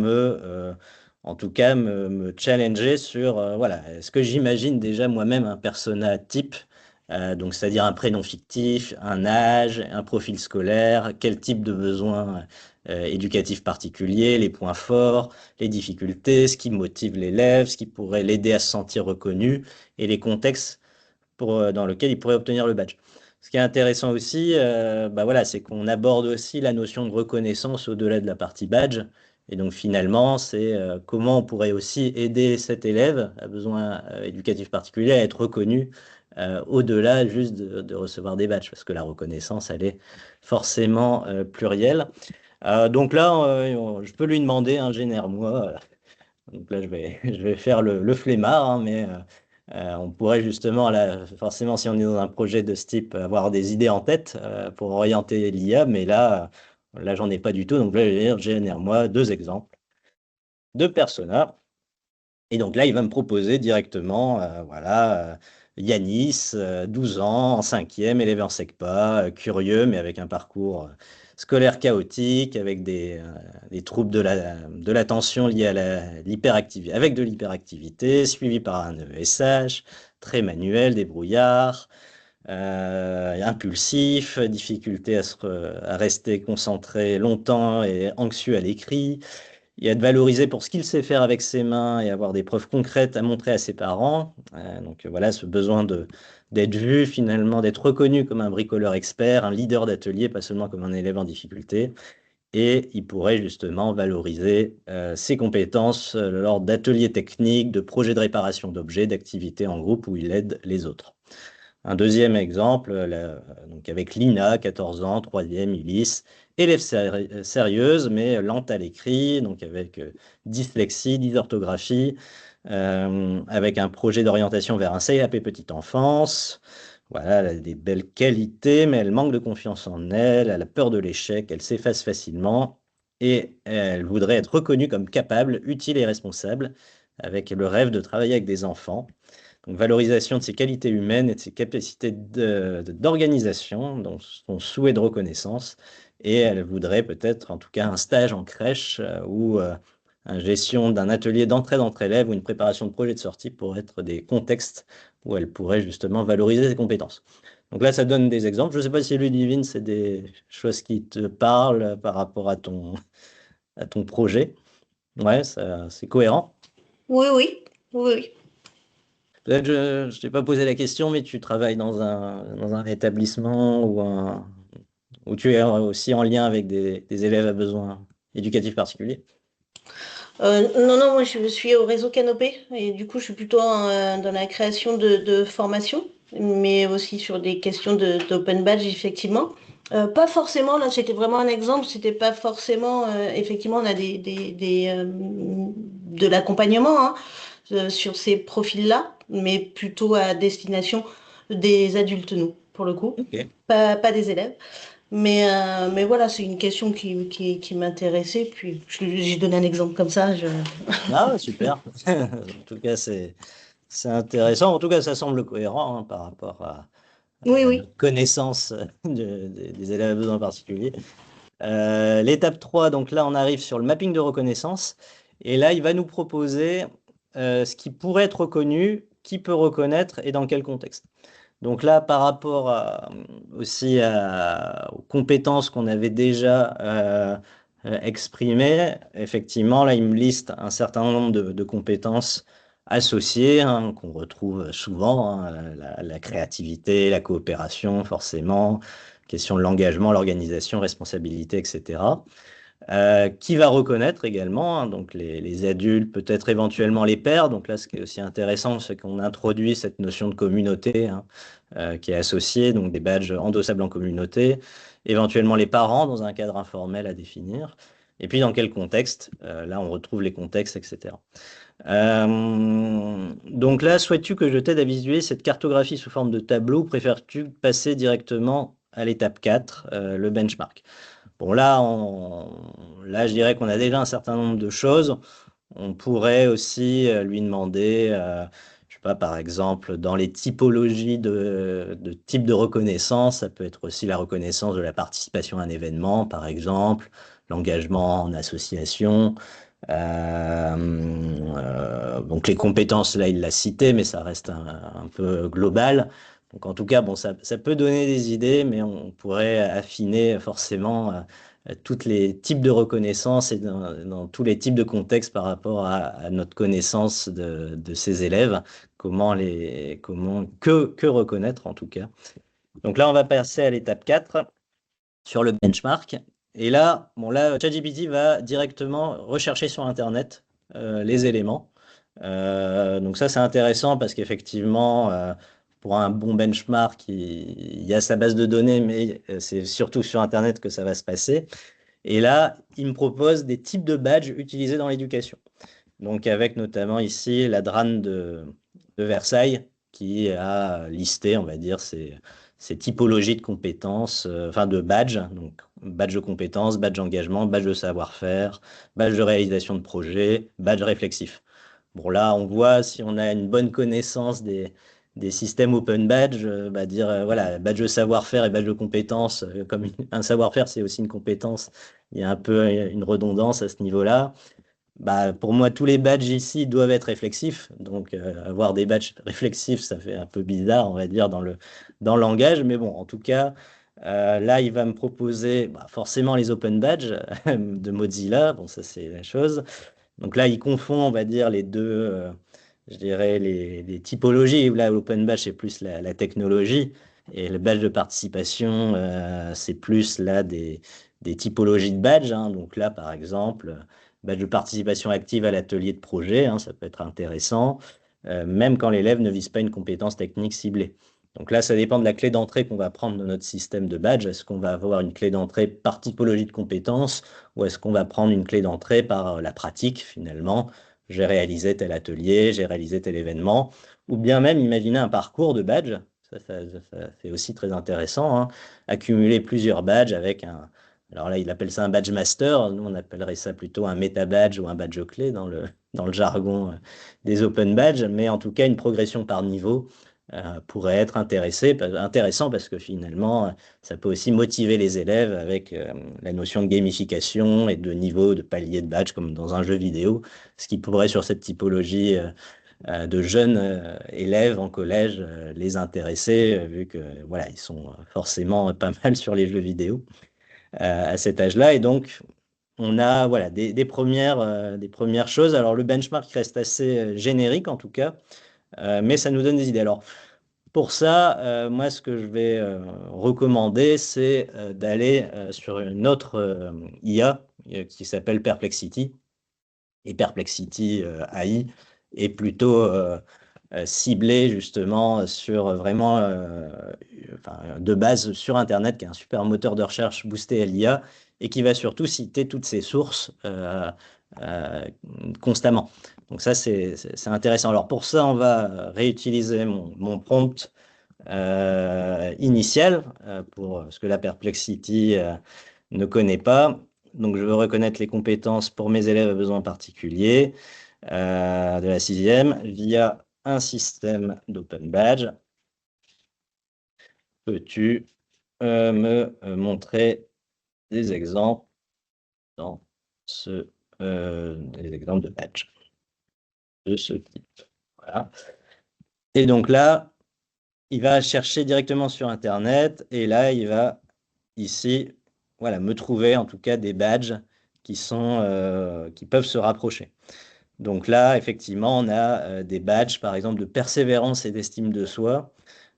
en tout cas me challenger sur, voilà, est-ce que j'imagine déjà moi-même un persona type, donc c'est-à-dire un prénom fictif, un âge, un profil scolaire, quel type de besoins éducatifs particuliers, les points forts, les difficultés, ce qui motive l'élève, ce qui pourrait l'aider à se sentir reconnu et les contextes dans lesquels il pourrait obtenir le badge. Ce qui est intéressant aussi, bah voilà, c'est qu'on aborde aussi la notion de reconnaissance au-delà de la partie badge. Et donc finalement, c'est comment on pourrait aussi aider cet élève à besoin éducatif particulier à être reconnu au-delà juste de recevoir des badges, parce que la reconnaissance, elle est forcément plurielle. Donc là, je peux lui demander un génère-moi. Donc là, je vais faire le flemmard, hein, mais on pourrait justement, là, forcément, si on est dans un projet de ce type, avoir des idées en tête pour orienter l'IA, mais là, j'en ai pas du tout. Donc là, je vais dire, génère-moi 2 exemples de personas. Et donc là, il va me proposer directement, voilà, Yanis, 12 ans, en 5e, élève en SECPA, curieux, mais avec un parcours scolaire chaotique, avec des troubles de l'attention liés à l'hyperactivité, avec de l'hyperactivité, suivi par un ESH, très manuel, débrouillard, impulsif, difficulté à rester concentré longtemps et anxieux à l'écrit. Il y a de valoriser pour ce qu'il sait faire avec ses mains et avoir des preuves concrètes à montrer à ses parents. Donc voilà, ce besoin d'être vu finalement, d'être reconnu comme un bricoleur expert, un leader d'atelier, pas seulement comme un élève en difficulté. Et il pourrait justement valoriser ses compétences lors d'ateliers techniques, de projets de réparation d'objets, d'activités en groupe où il aide les autres. Un deuxième exemple, donc avec Lina, 14 ans, 3e, Ulysse, élève sérieuse, mais lente à l'écrit, donc avec dyslexie, dysorthographie, avec un projet d'orientation vers un CAP petite enfance. Voilà, elle a des belles qualités, mais elle manque de confiance en elle, elle a peur de l'échec, elle s'efface facilement, et elle voudrait être reconnue comme capable, utile et responsable, avec le rêve de travailler avec des enfants. Donc, valorisation de ses qualités humaines et de ses capacités d'organisation, donc son souhait de reconnaissance. Et elle voudrait peut-être, en tout cas, un stage en crèche ou une gestion d'un atelier d'entraide entre élèves ou une préparation de projet de sortie pour être des contextes où elle pourrait justement valoriser ses compétences. Donc là, ça donne des exemples. Je ne sais pas si Ludivine, c'est des choses qui te parlent par rapport à ton projet. Ouais, c'est cohérent. Oui, oui, oui, oui. Peut-être je ne t'ai pas posé la question, mais tu travailles dans un établissement où tu es aussi en lien avec des élèves à besoins éducatifs particuliers. Non, non, moi je suis au réseau Canopé et du coup je suis plutôt dans la création de formations, mais aussi sur des questions d'open badge effectivement. Pas forcément, là c'était vraiment un exemple, c'était pas forcément, effectivement on a de l'accompagnement hein, sur ces profils-là, mais plutôt à destination des adultes nous, pour le coup, Ok. pas des élèves. Mais voilà, c'est une question qui m'intéressait. Puis j'ai donné un exemple comme ça. Ah, ouais, super. En tout cas, c'est intéressant. En tout cas, ça semble cohérent hein, par rapport Oui, à oui. notre connaissance des élèves à besoins particuliers. L'étape 3, donc là, on arrive sur le mapping de reconnaissance. Et là, il va nous proposer ce qui pourrait être reconnu, qui peut reconnaître et dans quel contexte. Donc là, par rapport aussi aux compétences qu'on avait déjà exprimées, effectivement, là, il me liste un certain nombre de compétences associées hein, qu'on retrouve souvent, hein, la créativité, la coopération, forcément, question de l'engagement, l'organisation, responsabilité, etc. Qui va reconnaître également, hein, donc les adultes, peut-être éventuellement les pairs. Donc là, ce qui est aussi intéressant, c'est qu'on introduit cette notion de communauté hein, qui est associée, donc des badges endossables en communauté, éventuellement les parents dans un cadre informel à définir. Et puis dans quel contexte là, on retrouve les contextes, etc. Donc là, souhaites-tu que je t'aide à visualiser cette cartographie sous forme de tableau ou préfères-tu passer directement à l'étape 4, le benchmark? Bon, là, je dirais qu'on a déjà un certain nombre de choses. On pourrait aussi lui demander, je sais pas, par exemple, dans les typologies de type de reconnaissance, ça peut être aussi la reconnaissance de la participation à un événement, par exemple, l'engagement en association. Donc les compétences, là, il l'a cité, mais ça reste un peu global. Donc en tout cas, bon, ça peut donner des idées, mais on pourrait affiner forcément tous les types de reconnaissance et dans tous les types de contextes par rapport à notre connaissance de ces élèves, que reconnaître en tout cas. Donc là, on va passer à l'étape 4 sur le benchmark. Et là, ChatGPT va directement rechercher sur Internet les éléments. Donc ça, c'est intéressant parce qu'effectivement, pour un bon benchmark, il y a sa base de données, mais c'est surtout sur Internet que ça va se passer. Et là, il me propose des types de badges utilisés dans l'éducation. Donc avec notamment ici la DRAN de Versailles qui a listé, on va dire, ces typologies de compétences, de badges, donc badge de compétences, badge d'engagement, badge de savoir-faire, badge de réalisation de projet, badge réflexif. Bon, là, on voit si on a une bonne connaissance des systèmes open badge, voilà, badge de savoir-faire et badge de compétences, comme un savoir-faire, c'est aussi une compétence, il y a un peu une redondance à ce niveau-là. Pour moi, tous les badges ici doivent être réflexifs. Donc, avoir des badges réflexifs, ça fait un peu bizarre, on va dire, dans le langage. Mais bon, en tout cas, là, il va me proposer forcément les open badges de Mozilla. Bon, ça, c'est la chose. Donc là, il confond, on va dire, les deux, je dirais, les typologies. Là, l'open badge, c'est plus la technologie. Et le badge de participation, c'est plus là des typologies de badges. Hein. Donc là, par exemple, badge de participation active à l'atelier de projet, hein, ça peut être intéressant, même quand l'élève ne vise pas une compétence technique ciblée. Donc là, ça dépend de la clé d'entrée qu'on va prendre dans notre système de badge. Est-ce qu'on va avoir une clé d'entrée par typologie de compétences ou est-ce qu'on va prendre une clé d'entrée par la pratique, finalement? J'ai réalisé tel atelier, j'ai réalisé tel événement, ou bien même imaginer un parcours de badge. Ça c'est aussi très intéressant, hein. Accumuler plusieurs badges avec un... Alors là, il appelle ça un badge master. Nous, on appellerait ça plutôt un méta badge ou un badge clé dans le jargon des open badges. Mais en tout cas, une progression par niveau pourrait être intéressant parce que finalement, ça peut aussi motiver les élèves avec la notion de gamification et de niveau, de palier de badge comme dans un jeu vidéo, ce qui pourrait sur cette typologie de jeunes élèves en collège les intéresser, vu que voilà, ils sont forcément pas mal sur les jeux vidéo à cet âge-là. Et donc, on a voilà, des premières choses. Alors, le benchmark reste assez générique en tout cas, mais ça nous donne des idées. Alors, pour ça, moi, ce que je vais recommander, c'est d'aller sur une autre IA qui s'appelle Perplexity. Et Perplexity AI est plutôt ciblé justement sur vraiment de base sur Internet, qui est un super moteur de recherche boosté à l'IA et qui va surtout citer toutes ces sources constamment. Donc ça, c'est intéressant. Alors pour ça, on va réutiliser mon prompt initial pour ce que la Perplexity ne connaît pas. Donc je veux reconnaître les compétences pour mes élèves à besoins particuliers de la 6e via un système d'open badge. Peux-tu me montrer des exemples dans des exemples de badge de ce type? Voilà. Et donc là, il va chercher directement sur Internet et là, il va ici, voilà, me trouver en tout cas des badges qui peuvent se rapprocher. Donc là, effectivement, on a des badges, par exemple, de persévérance et d'estime de soi.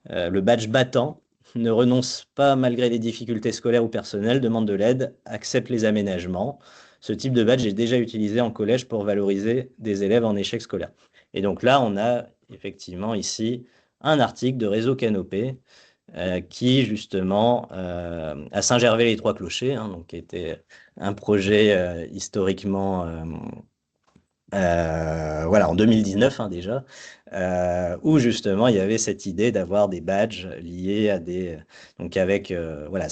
Le badge battant ne renonce pas malgré les difficultés scolaires ou personnelles, demande de l'aide, accepte les aménagements. Ce type de badge est déjà utilisé en collège pour valoriser des élèves en échec scolaire. Et donc là, on a effectivement ici un article de Réseau Canopé qui, justement, à Saint-Gervais-les-Trois-Clochers, hein, donc, qui était un projet historiquement... voilà, en 2019 hein, déjà, où justement il y avait cette idée d'avoir des badges liés à des... Donc avec voilà,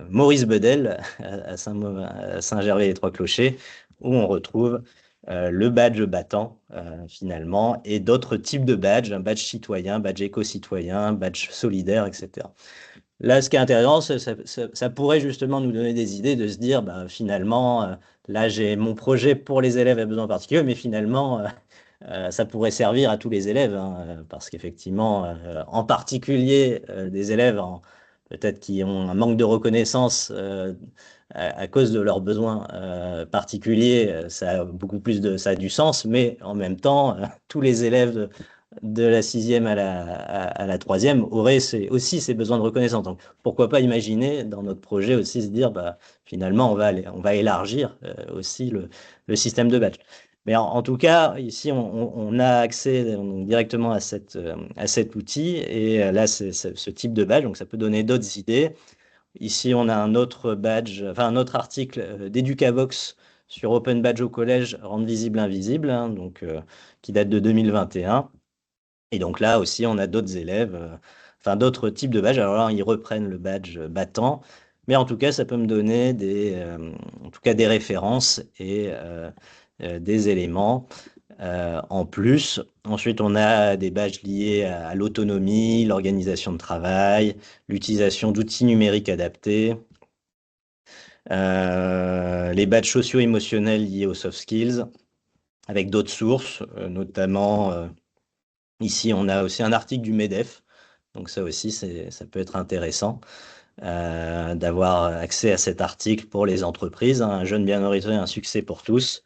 Maurice Bedel à Saint-Gervais-les-Trois-Clochers, où on retrouve le badge battant finalement, et d'autres types de badges, un badge citoyen, badge éco-citoyen, badge solidaire, etc. Là, ce qui est intéressant, ça pourrait justement nous donner des idées de se dire, bah, finalement, là, j'ai mon projet pour les élèves à besoins particuliers, mais finalement, ça pourrait servir à tous les élèves, hein, parce qu'effectivement, en particulier des élèves peut-être qui ont un manque de reconnaissance à cause de leurs besoins particuliers, ça a du sens, mais en même temps, tous les élèves de la 6e à la 3e auraient aussi ces besoins de reconnaissance. Donc, pourquoi pas imaginer dans notre projet aussi se dire, bah, finalement, on va élargir aussi le système de badge. Mais en tout cas, ici, on a accès directement à cet outil, et là, c'est ce type de badge, donc ça peut donner d'autres idées. Ici, on a un autre badge, enfin un autre article d'Educavox sur Open Badge au collège, rendre visible invisible, hein, donc, qui date de 2021. Et donc là aussi, on a d'autres élèves, enfin d'autres types de badges. Alors là, ils reprennent le badge battant, mais en tout cas, ça peut me donner en tout cas des références et des éléments en plus. Ensuite, on a des badges liés à l'autonomie, l'organisation de travail, l'utilisation d'outils numériques adaptés, les badges socio-émotionnels liés aux soft skills, avec d'autres sources, notamment ici, on a aussi un article du MEDEF, donc ça aussi, ça peut être intéressant d'avoir accès à cet article pour les entreprises, hein, un jeune bien orienté, un succès pour tous,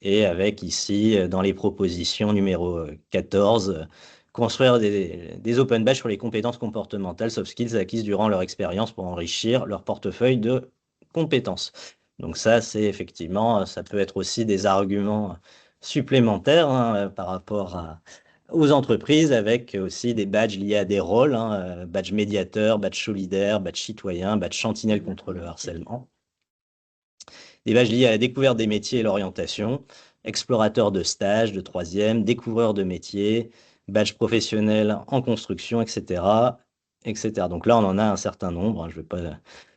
et avec ici, dans les propositions numéro 14, construire des open badges sur les compétences comportementales, soft skills acquises durant leur expérience pour enrichir leur portefeuille de compétences. Donc ça, c'est effectivement, ça peut être aussi des arguments supplémentaires, hein, par rapport aux entreprises, avec aussi des badges liés à des rôles, hein, badge médiateur, badge solidaire, badge citoyen, badge sentinelle contre le harcèlement. Des badges liés à la découverte des métiers et l'orientation, explorateur de stage, de 3e, découvreur de métiers, badge professionnel en construction, etc., etc. Donc là, on en a un certain nombre, hein, je ne vais pas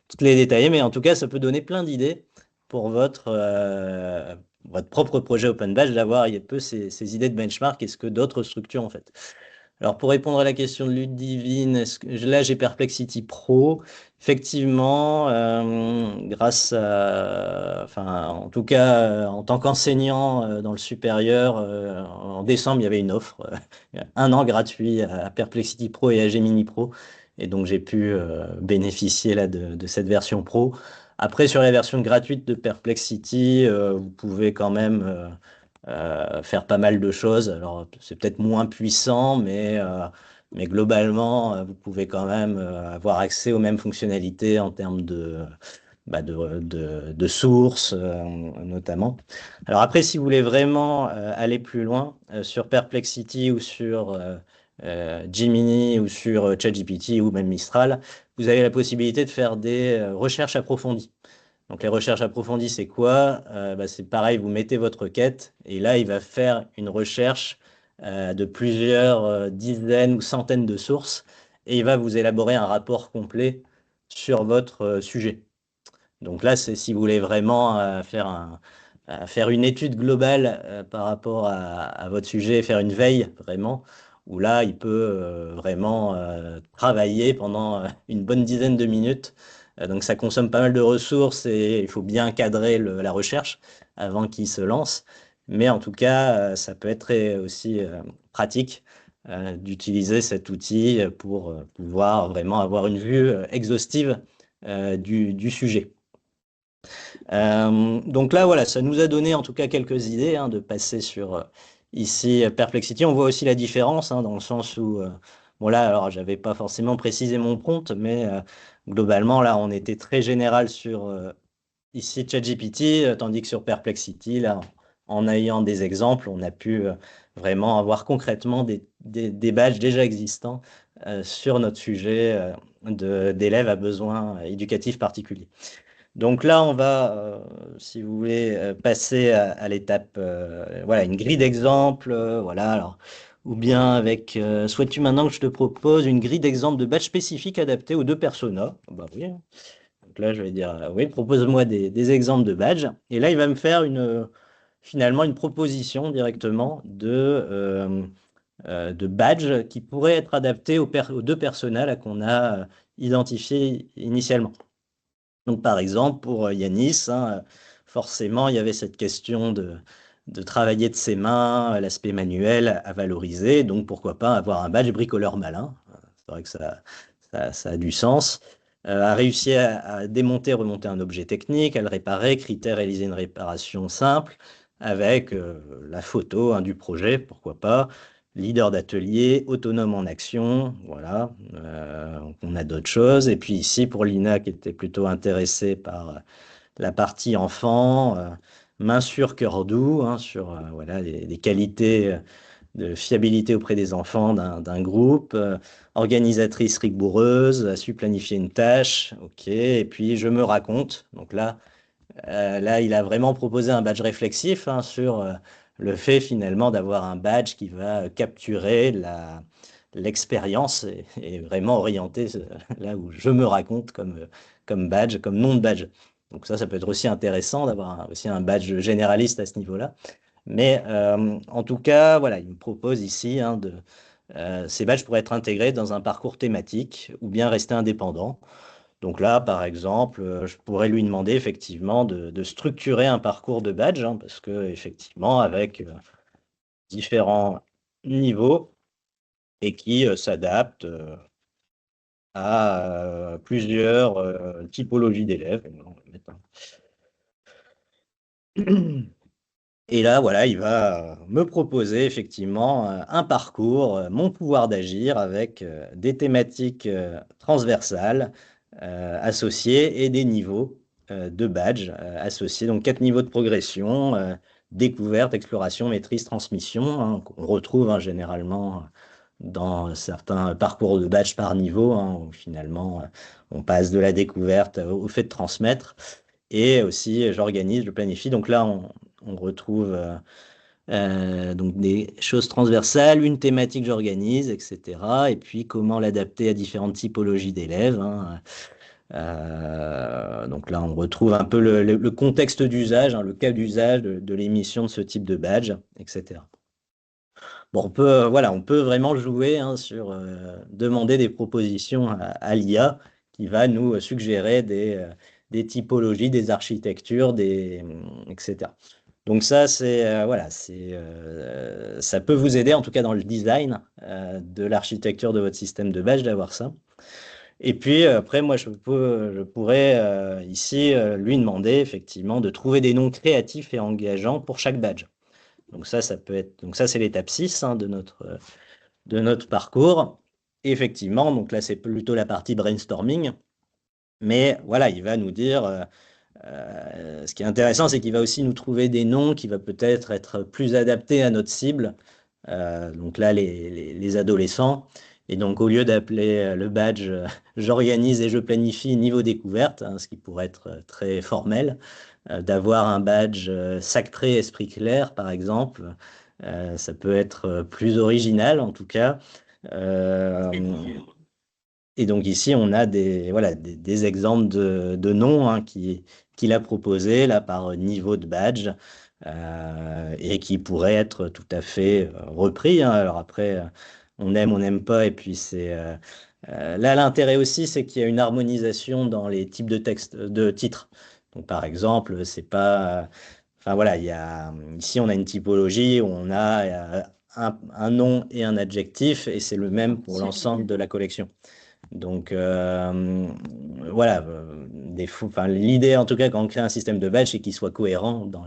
toutes les détailler, mais en tout cas, ça peut donner plein d'idées pour votre propre projet Open Badge, d'avoir un peu ces idées de benchmark et ce que d'autres structures ont fait. Alors, pour répondre à la question de Ludivine, là, j'ai Perplexity Pro. Effectivement, grâce enfin, en tout cas, en tant qu'enseignant dans le supérieur, en décembre, il y avait une offre, 1 an gratuit à Perplexity Pro et à Gemini Pro. Et donc, j'ai pu bénéficier là, de cette version Pro. Après, sur la version gratuite de Perplexity, vous pouvez quand même faire pas mal de choses. Alors, c'est peut-être moins puissant, mais globalement, vous pouvez quand même avoir accès aux mêmes fonctionnalités en termes de sources, notamment. Alors après, si vous voulez vraiment aller plus loin sur Perplexity ou sur Gemini ou sur ChatGPT ou même Mistral, vous avez la possibilité de faire des recherches approfondies. Donc les recherches approfondies, c'est quoi? C'est pareil, vous mettez votre requête et là, il va faire une recherche de plusieurs dizaines ou centaines de sources et il va vous élaborer un rapport complet sur votre sujet. Donc là, c'est si vous voulez vraiment faire une étude globale par rapport à votre sujet, faire une veille vraiment, où là, il peut vraiment travailler pendant une bonne dizaine de minutes. Donc ça consomme pas mal de ressources et il faut bien cadrer la recherche avant qu'il se lance. Mais en tout cas, ça peut être aussi pratique d'utiliser cet outil pour pouvoir vraiment avoir une vue exhaustive du sujet. Donc là, voilà, ça nous a donné en tout cas quelques idées de passer sur ici Perplexity. On voit aussi la différence dans le sens où, bon là, alors j'avais pas forcément précisé mon prompt, mais globalement là, on était très général sur ici ChatGPT, tandis que sur Perplexity, là, en ayant des exemples, on a pu vraiment avoir concrètement des badges déjà existants sur notre sujet d'élèves à besoins éducatifs particuliers. Donc là, on va, si vous voulez, passer à l'étape, voilà, une grille d'exemples, voilà, alors, ou bien avec, souhaites-tu maintenant que je te propose une grille d'exemples de badges spécifiques adaptés aux 2 personas? Bah oui. Donc là, je vais dire, oui, propose-moi des exemples de badges. Et là, il va me faire finalement une proposition directement de badges qui pourraient être adaptés aux 2 personas là qu'on a identifié initialement. Donc, par exemple, pour Yanis, hein, forcément, il y avait cette question de travailler de ses mains, l'aspect manuel à valoriser. Donc, pourquoi pas avoir un badge bricoleur malin. C'est vrai que ça a du sens. A réussi à démonter, remonter un objet technique, à le réparer, critère, réaliser une réparation simple avec la photo du projet, pourquoi pas. Leader d'atelier, autonome en action, voilà. On a d'autres choses. Et puis ici, pour Lina, qui était plutôt intéressée par la partie enfant, main sûre, cœur doux, hein, sur voilà, les qualités de fiabilité auprès des enfants d'un groupe, organisatrice rigoureuse, a su planifier une tâche, ok, et puis je me raconte. Donc là, il a vraiment proposé un badge réflexif hein, sur le fait finalement d'avoir un badge qui va capturer l'expérience et vraiment orienter là où je me raconte comme badge, comme nom de badge. Donc ça peut être aussi intéressant d'avoir aussi un badge généraliste à ce niveau-là. Mais en tout cas, voilà, il me propose ici hein, ces badges pourraient être intégrés dans un parcours thématique ou bien rester indépendants. Donc là, par exemple, je pourrais lui demander effectivement de structurer un parcours de badge, hein, parce que effectivement, avec différents niveaux et qui s'adaptent à plusieurs typologies d'élèves. On va mettre Et là, voilà, il va me proposer effectivement un parcours, mon pouvoir d'agir avec des thématiques transversales associées et des niveaux de badge associés. Donc, 4 niveaux de progression, découverte, exploration, maîtrise, transmission, hein, qu'on retrouve hein, généralement dans certains parcours de badge par niveau, hein, où finalement on passe de la découverte au fait de transmettre. Et aussi, j'organise, je planifie. Donc là, on retrouve donc des choses transversales, une thématique que j'organise, etc. Et puis, comment l'adapter à différentes typologies d'élèves. Hein. Donc là, on retrouve un peu le contexte d'usage, hein, le cas d'usage de l'émission de ce type de badge, etc. Bon, on peut vraiment jouer hein, sur demander des propositions à l'IA qui va nous suggérer des typologies, des architectures, etc. Donc ça, ça peut vous aider, en tout cas dans le design de l'architecture de votre système de badge, d'avoir ça. Et puis après, moi, je pourrais ici lui demander effectivement de trouver des noms créatifs et engageants pour chaque badge. Donc ça peut être. Donc ça, c'est l'étape 6 hein, de notre parcours. Et effectivement, donc là, c'est plutôt la partie brainstorming. Mais voilà, il va nous dire. Ce qui est intéressant, c'est qu'il va aussi nous trouver des noms qui va peut-être être plus adaptés à notre cible. Donc là, les adolescents. Et donc, au lieu d'appeler le badge j'organise et je planifie niveau découverte, hein, ce qui pourrait être très formel, d'avoir un badge sacré esprit clair, par exemple, ça peut être plus original en tout cas. Et donc ici, on a des exemples de noms hein, qu'il a proposés là, par niveau de badge et qui pourraient être tout à fait repris. Hein. Alors après, on n'aime pas. Et puis là, l'intérêt aussi, c'est qu'il y a une harmonisation dans les types de textes, de titres. Donc par exemple, c'est pas... Enfin voilà, ici, on a une typologie où on a un nom et un adjectif et c'est le même pour l'ensemble de la collection. Donc voilà, l'idée en tout cas quand on crée un système de badge, c'est qu'il soit cohérent dans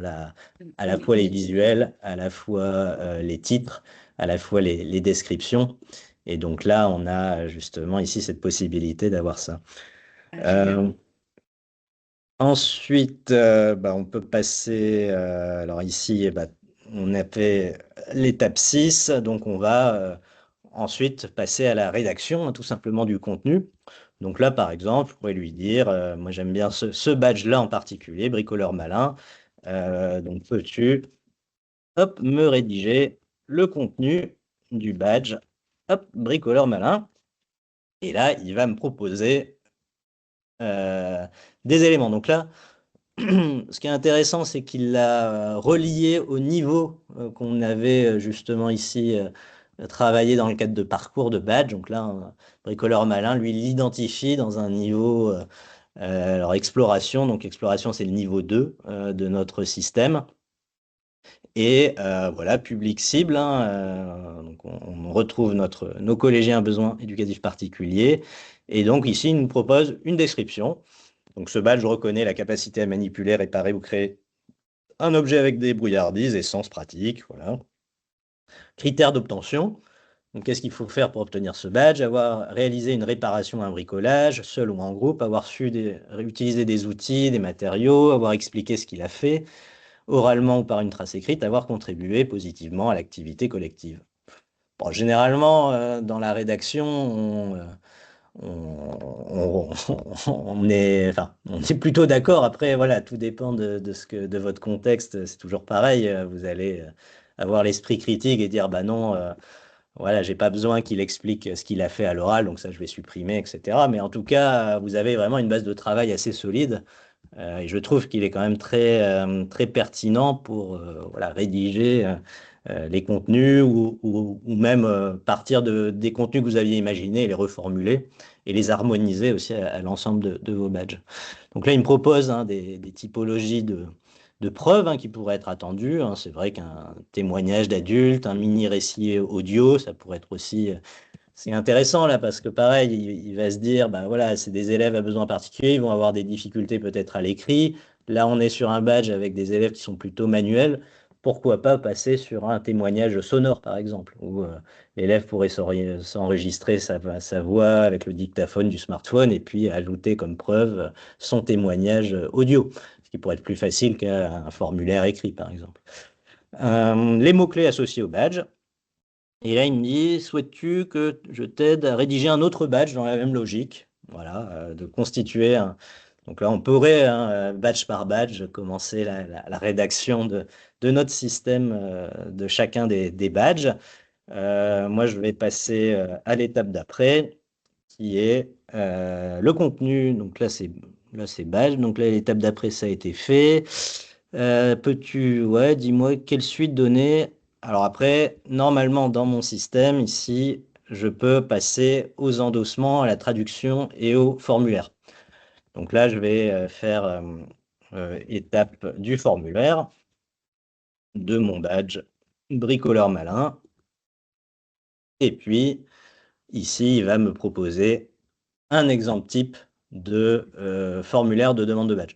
à la fois les visuels, à la fois les titres, à la fois les descriptions. Et donc là, on a justement ici cette possibilité d'avoir ça. Ensuite, on peut passer, alors ici, on a fait l'étape 6, donc on va ensuite passer à la rédaction, hein, tout simplement du contenu. Donc là, par exemple, je pourrais lui dire, moi j'aime bien ce badge-là en particulier, bricoleur malin, donc peux-tu, hop, me rédiger le contenu du badge, hop, bricoleur malin, et là, il va me proposer des éléments. Donc là, ce qui est intéressant, c'est qu'il l'a relié au niveau qu'on avait justement ici travailler dans le cadre de parcours de badge. Donc là, un bricoleur malin, lui, l'identifie dans un niveau alors exploration. Donc exploration, c'est le niveau 2 de notre système. Et voilà, public cible. Donc on retrouve nos collégiens à besoins éducatifs particuliers. Et donc ici, il nous propose une description. Donc ce badge reconnaît la capacité à manipuler, réparer ou créer un objet avec des brouillardises et sens pratique. Voilà. Critères d'obtention. Donc, qu'est-ce qu'il faut faire pour obtenir ce badge? Avoir réalisé une réparation à un bricolage, seul ou en groupe, avoir su utiliser des outils, des matériaux, avoir expliqué ce qu'il a fait, oralement ou par une trace écrite, avoir contribué positivement à l'activité collective. Bon, généralement, dans la rédaction, on, on est plutôt d'accord. Après, voilà, tout dépend de votre contexte. C'est toujours pareil. Vous allez avoir l'esprit critique et dire, bah non, voilà, j'ai pas besoin qu'il explique ce qu'il a fait à l'oral, donc ça, je vais supprimer, etc. Mais en tout cas, vous avez vraiment une base de travail assez solide. Et je trouve qu'il est quand même très pertinent pour voilà, rédiger les contenus ou même partir des contenus que vous aviez imaginés et les reformuler et les harmoniser aussi à l'ensemble de vos badges. Donc là, il me propose des typologies de preuves qui pourraient être attendues. C'est vrai qu'un témoignage d'adulte, un mini-récit audio, ça pourrait être aussi... C'est intéressant là parce que pareil, il va se dire, ben voilà, c'est des élèves à besoins particuliers, ils vont avoir des difficultés peut-être à l'écrit. Là, on est sur un badge avec des élèves qui sont plutôt manuels. Pourquoi pas passer sur un témoignage sonore, par exemple, où l'élève pourrait s'enregistrer sa voix avec le dictaphone du smartphone et puis ajouter comme preuve son témoignage audio, ce qui pourrait être plus facile qu'un formulaire écrit, par exemple. Les mots-clés associés au badge. Et là, il me dit, souhaites-tu que je t'aide à rédiger un autre badge dans la même logique? Voilà, de constituer un... Donc là, on pourrait, badge par badge, commencer la rédaction de notre système de chacun des badges. Moi, je vais passer à l'étape d'après, qui est le contenu. Donc là, c'est badge. Donc là, l'étape d'après, ça a été fait. Ouais, dis-moi quelle suite donner. Alors après, normalement, dans mon système, ici, je peux passer aux endossements, à la traduction et au formulaire. Donc là, je vais faire étape du formulaire, de mon badge, bricoleur malin. Et puis, ici, il va me proposer un exemple type de formulaire de demande de badge.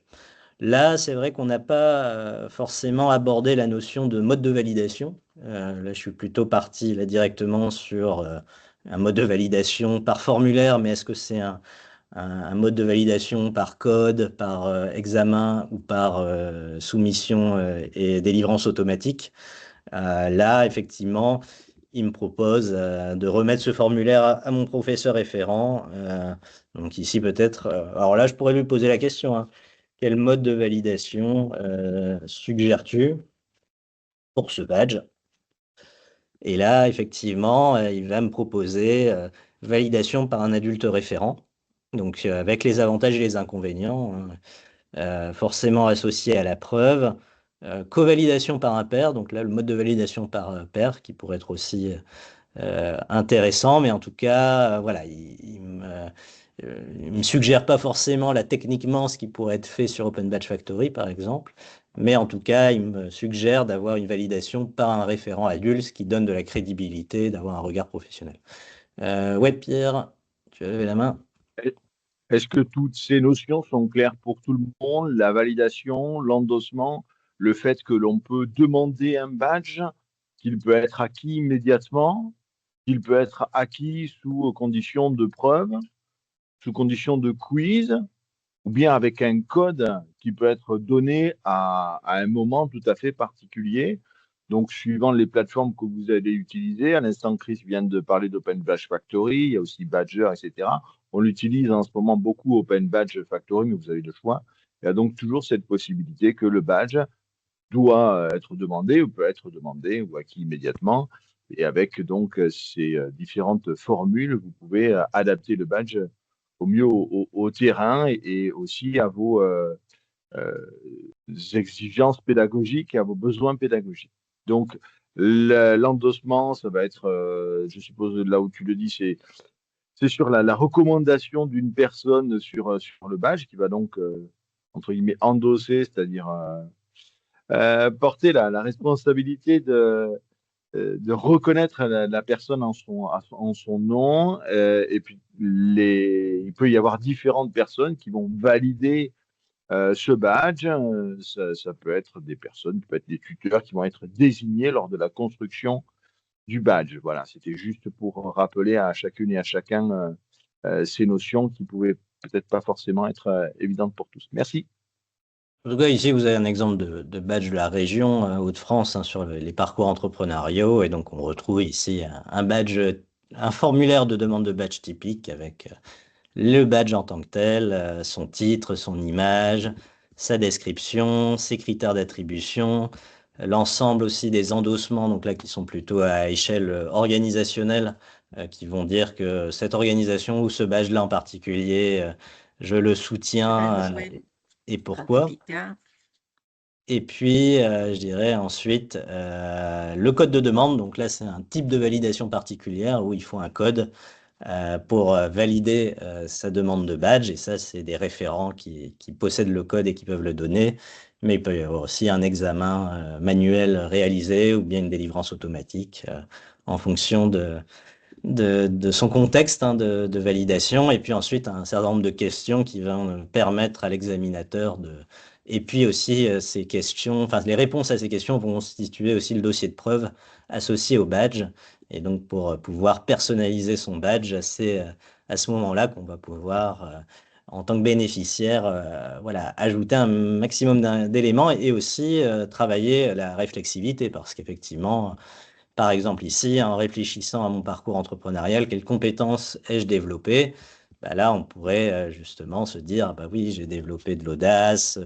Là, c'est vrai qu'on n'a pas forcément abordé la notion de mode de validation. Là, je suis plutôt parti là, directement sur un mode de validation par formulaire, mais est-ce que c'est un mode de validation par code, par examen ou par soumission et délivrance automatique? Là, effectivement, il me propose de remettre ce formulaire à mon professeur référent. Donc ici, peut-être... alors là, je pourrais lui poser la question. Quel mode de validation suggères-tu pour ce badge? Et là, effectivement, il va me proposer validation par un adulte référent, donc avec les avantages et les inconvénients, forcément associés à la preuve. Co-validation par un pair, donc là, le mode de validation par pair qui pourrait être aussi intéressant, mais en tout cas, voilà, il me suggère pas forcément là techniquement ce qui pourrait être fait sur Open Badge Factory, par exemple, mais en tout cas, il me suggère d'avoir une validation par un référent adulte, ce qui donne de la crédibilité, d'avoir un regard professionnel. Ouais, Pierre, tu as levé la main. Est-ce que toutes ces notions sont claires pour tout le monde? La validation, l'endossement, le fait que l'on peut demander un badge, qu'il peut être acquis immédiatement, qu'il peut être acquis sous condition de preuve, sous condition de quiz, ou bien avec un code qui peut être donné à un moment tout à fait particulier. Donc, suivant les plateformes que vous allez utiliser, à l'instant, Chris vient de parler d'Open Badge Factory, il y a aussi Badger, etc. On l'utilise en ce moment beaucoup, Open Badge Factory, mais vous avez le choix. Il y a donc toujours cette possibilité que le badge doit être demandé ou peut être demandé ou acquis immédiatement. Et avec donc ces différentes formules, vous pouvez adapter le badge au mieux au terrain et aussi à vos exigences pédagogiques et à vos besoins pédagogiques. Donc, L'endossement, ça va être, je suppose, là où tu le dis, c'est sur la recommandation d'une personne sur le badge qui va donc, entre guillemets, endosser, c'est-à-dire porter la responsabilité de reconnaître la personne en son nom. Et puis, il peut y avoir différentes personnes qui vont valider ce badge. Ça peut être des personnes, ça peut être des tuteurs qui vont être désignés lors de la construction du badge. Voilà, c'était juste pour rappeler à chacune et à chacun ces notions qui pouvaient peut-être pas forcément être évidentes pour tous. Merci. En tout cas, ici, vous avez un exemple de badge de la région Hauts-de-France sur les parcours entrepreneuriaux. Et donc, on retrouve ici un badge, un formulaire de demande de badge typique avec le badge en tant que tel, son titre, son image, sa description, ses critères d'attribution, l'ensemble aussi des endossements, donc là qui sont plutôt à échelle organisationnelle, qui vont dire que cette organisation ou ce badge-là en particulier, je le soutiens et pourquoi. Et puis, je dirais ensuite le code de demande. Donc là, c'est un type de validation particulière où il faut un code pour valider sa demande de badge. Et ça, c'est des référents qui possèdent le code et qui peuvent le donner. Mais il peut y avoir aussi un examen manuel réalisé ou bien une délivrance automatique en fonction de son contexte de validation. Et puis ensuite, un certain nombre de questions qui vont permettre à l'examinateur de... Et puis aussi, ces questions, enfin, les réponses à ces questions vont constituer aussi le dossier de preuve associé au badge. Et donc, pour pouvoir personnaliser son badge, c'est à ce moment-là qu'on va pouvoir, en tant que bénéficiaire, voilà, ajouter un maximum d'éléments et aussi travailler la réflexivité parce qu'effectivement, par exemple ici, en réfléchissant à mon parcours entrepreneurial, quelles compétences ai-je développées? Bah là, on pourrait justement se dire, bah oui, j'ai développé de l'audace,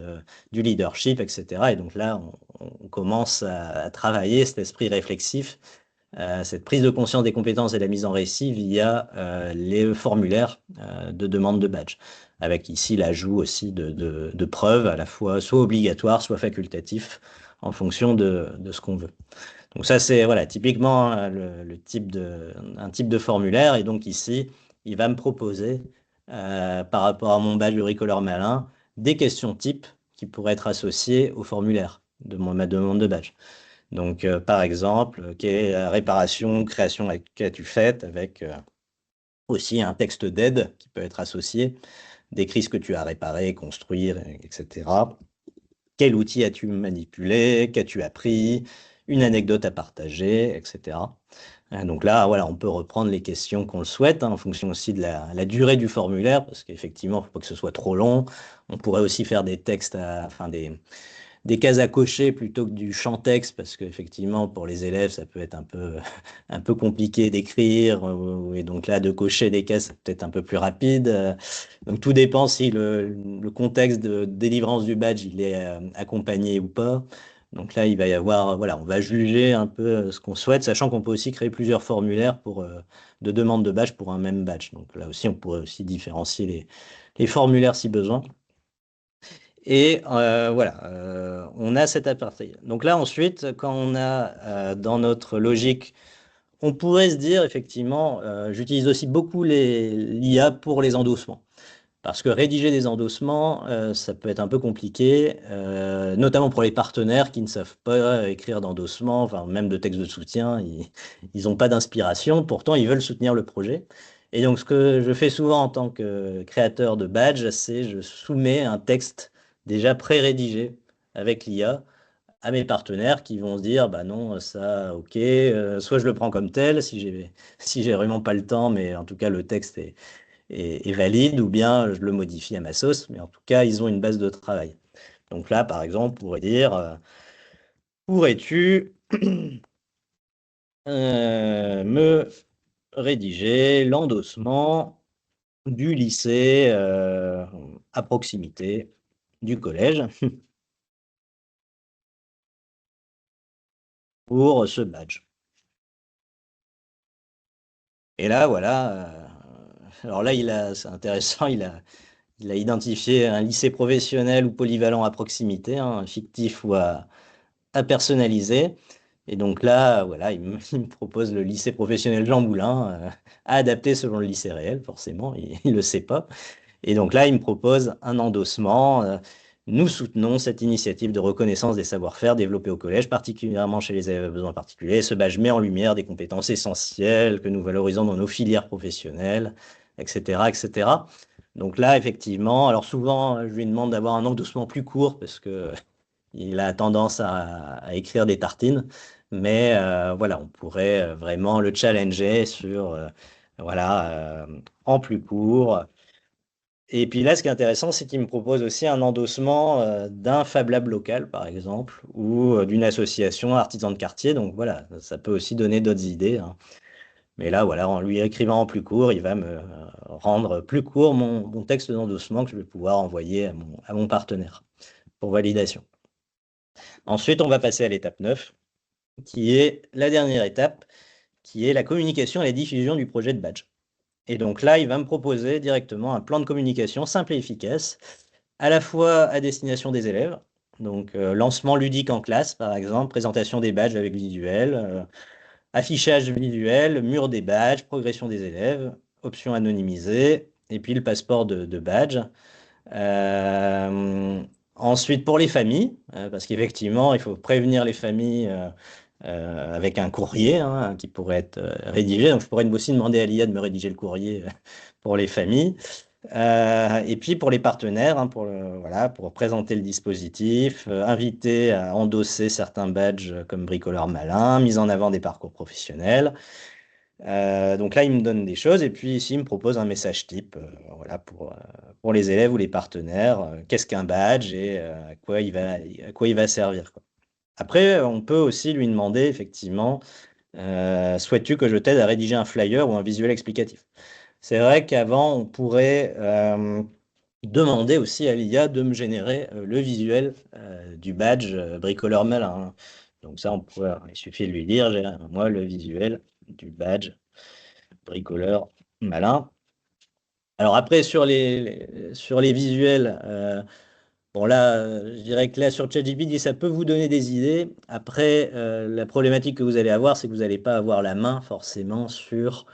du leadership, etc. Et donc là, on commence à travailler cet esprit réflexif, cette prise de conscience des compétences et la mise en récit via les formulaires de demande de badge, avec ici l'ajout aussi de preuves à la fois soit obligatoires, soit facultatifs, en fonction de ce qu'on veut. Donc ça, c'est voilà, typiquement un type de formulaire. Et donc ici, il va me proposer, par rapport à mon badge bricoleur malin, des questions types qui pourraient être associées au formulaire de ma demande de badge. Donc, par exemple, quelle est la réparation, création qu'as-tu faite avec aussi un texte d'aide qui peut être associé, décris ce que tu as réparé, construire, etc. Quel outil as-tu manipulé? Qu'as-tu appris? Une anecdote à partager, etc. Donc là, voilà, on peut reprendre les questions qu'on le souhaite, en fonction aussi de la durée du formulaire, parce qu'effectivement, il ne faut pas que ce soit trop long. On pourrait aussi faire des textes, enfin des cases à cocher plutôt que du champ texte, parce qu'effectivement, pour les élèves, ça peut être un peu compliqué d'écrire, et donc là, de cocher des cases, c'est peut-être un peu plus rapide. Donc tout dépend si le contexte de délivrance du badge, il est accompagné ou pas. Donc là, il va y avoir, voilà, on va juger un peu ce qu'on souhaite, sachant qu'on peut aussi créer plusieurs formulaires de demande de badge pour un même badge. Donc là aussi, on pourrait aussi différencier les formulaires si besoin. Et voilà, on a cet aparté. Donc là, ensuite, quand on a dans notre logique, on pourrait se dire, effectivement, j'utilise aussi beaucoup l'IA pour les endossements. Parce que rédiger des endossements, ça peut être un peu compliqué, notamment pour les partenaires qui ne savent pas écrire d'endossement, enfin même de texte de soutien, ils n'ont pas d'inspiration, pourtant ils veulent soutenir le projet. Et donc ce que je fais souvent en tant que créateur de badge, c'est je soumets un texte déjà pré-rédigé avec l'IA à mes partenaires qui vont se dire, bah non, ça, ok, soit je le prends comme tel, si j'ai vraiment pas le temps, mais en tout cas le texte est valide, ou bien je le modifie à ma sauce, mais en tout cas, ils ont une base de travail. Donc là, par exemple, on pourrait dire, pourrais-tu me rédiger l'endossement du lycée à proximité du collège pour ce badge. Et là, voilà. Alors là, c'est intéressant, il a identifié un lycée professionnel ou polyvalent à proximité, fictif ou à personnaliser. Et donc là, voilà, il me propose le lycée professionnel Jean Moulin, à adapter selon le lycée réel, forcément, il ne le sait pas. Et donc là, il me propose un endossement. Nous soutenons cette initiative de reconnaissance des savoir-faire développée au collège, particulièrement chez les élèves à besoins particuliers. Ce badge met en lumière des compétences essentielles que nous valorisons dans nos filières professionnelles, etc., etc. Donc là, effectivement, alors souvent, je lui demande d'avoir un endossement plus court parce que il a tendance à écrire des tartines. Mais voilà, on pourrait vraiment le challenger sur, voilà, en plus court. Et puis là, ce qui est intéressant, c'est qu'il me propose aussi un endossement d'un Fab Lab local, par exemple, ou d'une association artisan de quartier. Donc voilà, ça peut aussi donner d'autres idées, hein. Mais là, voilà, en lui écrivant en plus court, il va me rendre plus court mon texte d'endossement que je vais pouvoir envoyer à mon partenaire pour validation. Ensuite, on va passer à l'étape 9, qui est la dernière étape, qui est la communication et la diffusion du projet de badge. Et donc là, il va me proposer directement un plan de communication simple et efficace, à la fois à destination des élèves, donc lancement ludique en classe, par exemple, présentation des badges avec visuel, affichage visuel, mur des badges, progression des élèves, options anonymisées, et puis le passeport de badge. Ensuite, pour les familles, parce qu'effectivement, il faut prévenir les familles avec un courrier, hein, qui pourrait être rédigé. Donc, je pourrais aussi demander à l'IA de me rédiger le courrier pour les familles. Et puis pour les partenaires, hein, voilà, pour présenter le dispositif, inviter à endosser certains badges comme bricoleur malin, mise en avant des parcours professionnels. Donc là, il me donne des choses et puis ici, il me propose un message type, voilà, pour les élèves ou les partenaires. Qu'est-ce qu'un badge et à quoi il va servir, quoi. Après, on peut aussi lui demander, effectivement, souhaites-tu que je t'aide à rédiger un flyer ou un visuel explicatif? C'est vrai qu'avant, on pourrait demander aussi à l'IA de me générer le visuel du badge bricoleur malin, hein. Donc ça, il suffit de lui dire, moi le visuel du badge bricoleur malin. Alors après, sur les visuels, bon là, je dirais que là, sur ChatGPT, ça peut vous donner des idées. Après, la problématique que vous allez avoir, c'est que vous n'allez pas avoir la main forcément sur...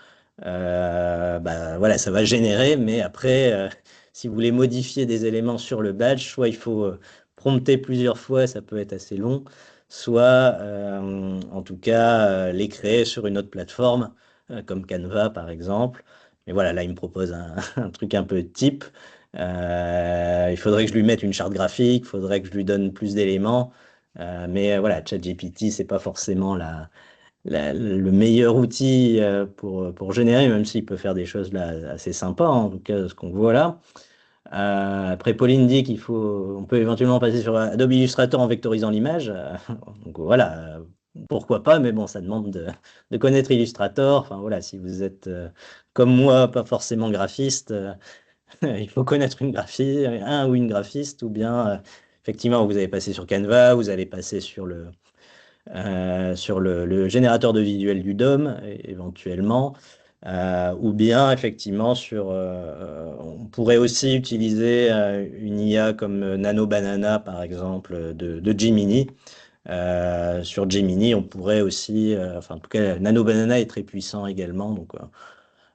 bah, voilà, ça va générer, mais après, si vous voulez modifier des éléments sur le badge, soit il faut prompter plusieurs fois, ça peut être assez long, soit en tout cas les créer sur une autre plateforme, comme Canva par exemple. Mais voilà, là, il me propose un truc un peu type. Il faudrait que je lui mette une charte graphique, il faudrait que je lui donne plus d'éléments. Mais voilà, ChatGPT, c'est pas forcément le meilleur outil pour générer, même s'il peut faire des choses là assez sympas, hein, en tout cas ce qu'on voit là. Après, Pauline dit on peut éventuellement passer sur Adobe Illustrator en vectorisant l'image. Donc voilà, pourquoi pas, mais bon, ça demande de connaître Illustrator. Enfin voilà, si vous êtes comme moi, pas forcément graphiste, il faut connaître un ou une graphiste, ou bien effectivement, vous allez passer sur Canva, vous allez passer sur le générateur de visuel du DOM, éventuellement, ou bien effectivement on pourrait aussi utiliser une IA comme Nano Banana, par exemple, de Gemini. Sur Gemini, on pourrait aussi, enfin en tout cas, Nano Banana est très puissant également, donc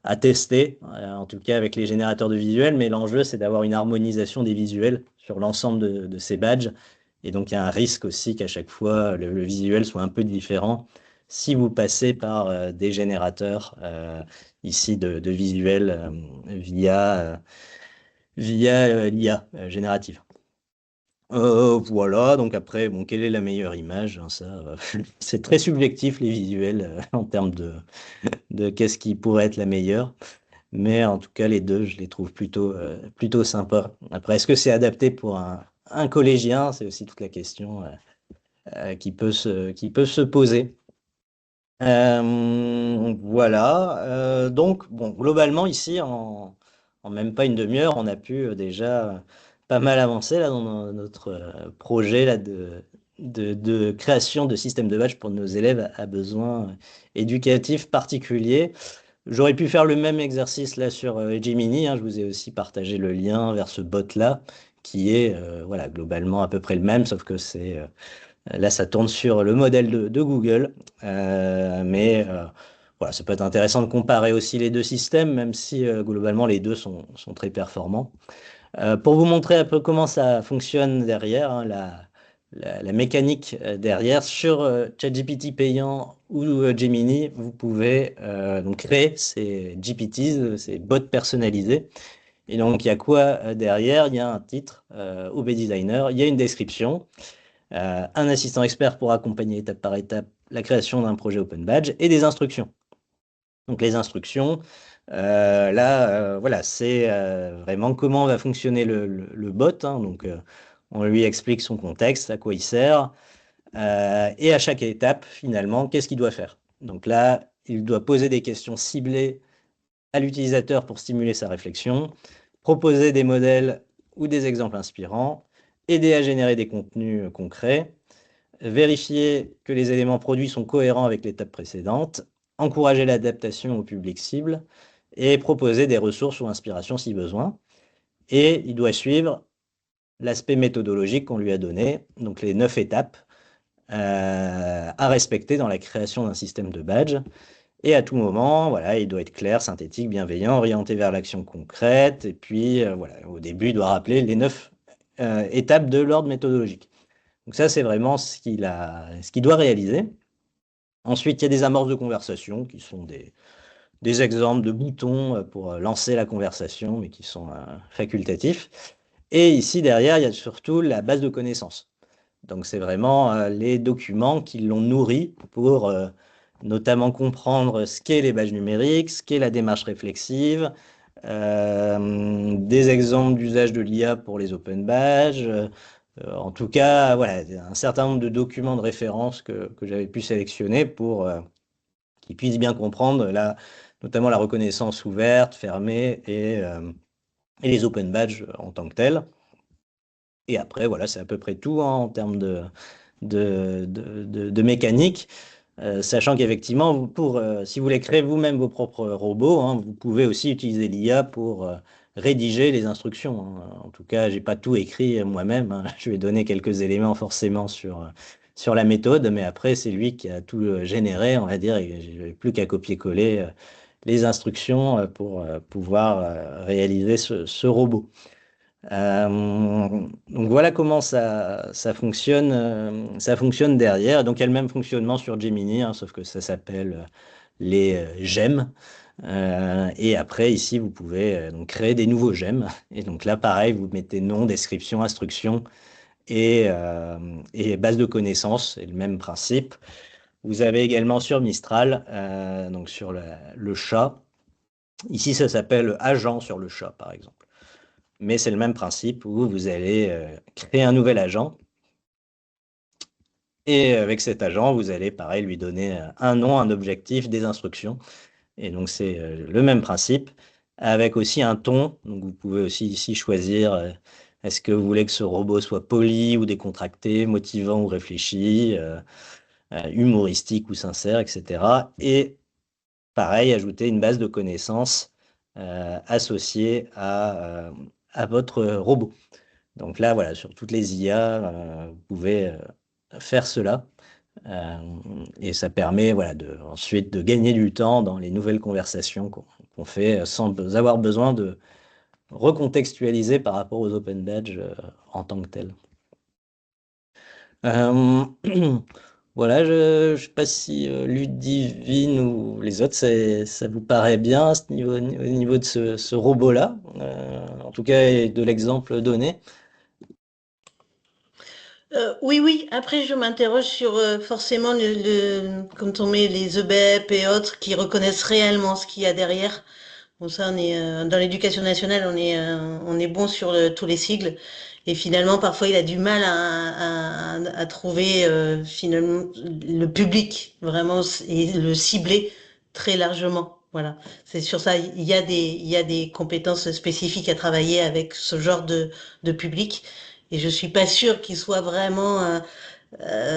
à tester, en tout cas avec les générateurs de visuels, mais l'enjeu c'est d'avoir une harmonisation des visuels sur l'ensemble de ces badges. Et donc il y a un risque aussi qu'à chaque fois le visuel soit un peu différent si vous passez par des générateurs ici de visuels via l'IA générative. Voilà, donc après, bon, quelle est la meilleure image, hein, ça, c'est très subjectif les visuels en termes de qu'est-ce qui pourrait être la meilleure. Mais en tout cas, les deux, je les trouve plutôt sympas. Après, est-ce que c'est adapté pour un collégien? C'est aussi toute la question qui peut se poser. Voilà. Donc, bon, globalement, ici, en même pas une demi-heure, on a pu déjà pas mal avancer là, dans notre projet là, de création de systèmes de badge pour nos élèves à besoins éducatifs particuliers. J'aurais pu faire le même exercice là sur Gemini, hein. Je vous ai aussi partagé le lien vers ce bot-là, qui est voilà, globalement à peu près le même, sauf que c'est Là, ça tourne sur le modèle de Google, mais voilà, ça peut être intéressant de comparer aussi les deux systèmes, même si globalement les deux sont très performants. Pour vous montrer un peu comment ça fonctionne derrière, hein, la mécanique derrière, sur ChatGPT payant ou Gemini, vous pouvez donc créer ces GPTs, ces bots personnalisés. Et donc, il y a quoi derrière? Il y a un titre, OB Designer, il y a une description, un assistant expert pour accompagner étape par étape la création d'un projet Open Badge et des instructions. Donc, les instructions, là, voilà, c'est vraiment comment va fonctionner le bot, hein. Donc, on lui explique son contexte, à quoi il sert, et à chaque étape, finalement, qu'est-ce qu'il doit faire. Donc là, il doit poser des questions ciblées à l'utilisateur pour stimuler sa réflexion, proposer des modèles ou des exemples inspirants, aider à générer des contenus concrets, vérifier que les éléments produits sont cohérents avec l'étape précédente, encourager l'adaptation au public cible et proposer des ressources ou inspirations si besoin. Et il doit suivre l'aspect méthodologique qu'on lui a donné, donc les 9 étapes à respecter dans la création d'un système de badge. Et à tout moment, voilà, il doit être clair, synthétique, bienveillant, orienté vers l'action concrète. Et puis, voilà, au début, il doit rappeler les 9 étapes de l'ordre méthodologique. Donc ça, c'est vraiment ce qu'il doit réaliser. Ensuite, il y a des amorces de conversation qui sont des exemples de boutons pour lancer la conversation, mais qui sont facultatifs. Et ici, derrière, il y a surtout la base de connaissances. Donc, c'est vraiment les documents qui l'ont nourri pour notamment comprendre ce qu'est les badges numériques, ce qu'est la démarche réflexive, des exemples d'usage de l'IA pour les open badges. En tout cas, voilà, un certain nombre de documents de référence que j'avais pu sélectionner pour qu'ils puissent bien comprendre, notamment la reconnaissance ouverte, fermée et les open badges en tant que tels. Et après, voilà, c'est à peu près tout, hein, en termes de mécanique. Sachant qu'effectivement, si vous voulez créer vous-même vos propres robots, hein, vous pouvez aussi utiliser l'IA pour rédiger les instructions, hein. En tout cas, j'ai pas tout écrit moi-même, hein. Je vais donner quelques éléments forcément sur la méthode, mais après, c'est lui qui a tout généré, on va dire, et j'ai plus qu'à copier-coller les instructions pour pouvoir réaliser ce robot. Donc voilà comment ça fonctionne derrière. Donc il y a le même fonctionnement sur Gemini, hein, sauf que ça s'appelle les gemmes. Et après, ici, vous pouvez donc créer des nouveaux gemmes. Et donc là, pareil, vous mettez nom, description, instruction et base de connaissances. C'est le même principe. Vous avez également sur Mistral, donc sur le chat. Ici, ça s'appelle agent sur le chat, par exemple. Mais c'est le même principe où vous allez créer un nouvel agent. Et avec cet agent, vous allez, pareil, lui donner un nom, un objectif, des instructions. Et donc, c'est le même principe, avec aussi un ton. Donc, vous pouvez aussi ici choisir, est-ce que vous voulez que ce robot soit poli ou décontracté, motivant ou réfléchi, humoristique ou sincère, etc. Et pareil, ajouter une base de connaissances associée à votre robot. Donc là, voilà, sur toutes les IA, vous pouvez faire cela. Et ça permet, voilà, ensuite de gagner du temps dans les nouvelles conversations qu'on fait sans avoir besoin de recontextualiser par rapport aux open badges en tant que tels. Voilà, je ne sais pas si Ludivine ou les autres, ça vous paraît bien au niveau de ce robot-là, en tout cas, et de l'exemple donné. Oui, oui. Après, je m'interroge sur forcément quand on met les EBEP et autres qui reconnaissent réellement ce qu'il y a derrière. Bon, ça, on est dans l'éducation nationale, on est bon sur tous les sigles. Et finalement, parfois, il a du mal à trouver finalement le public vraiment et le cibler très largement. Voilà. C'est sur ça. Il y a des compétences spécifiques à travailler avec ce genre de public. Et je suis pas sûre qu'il soit vraiment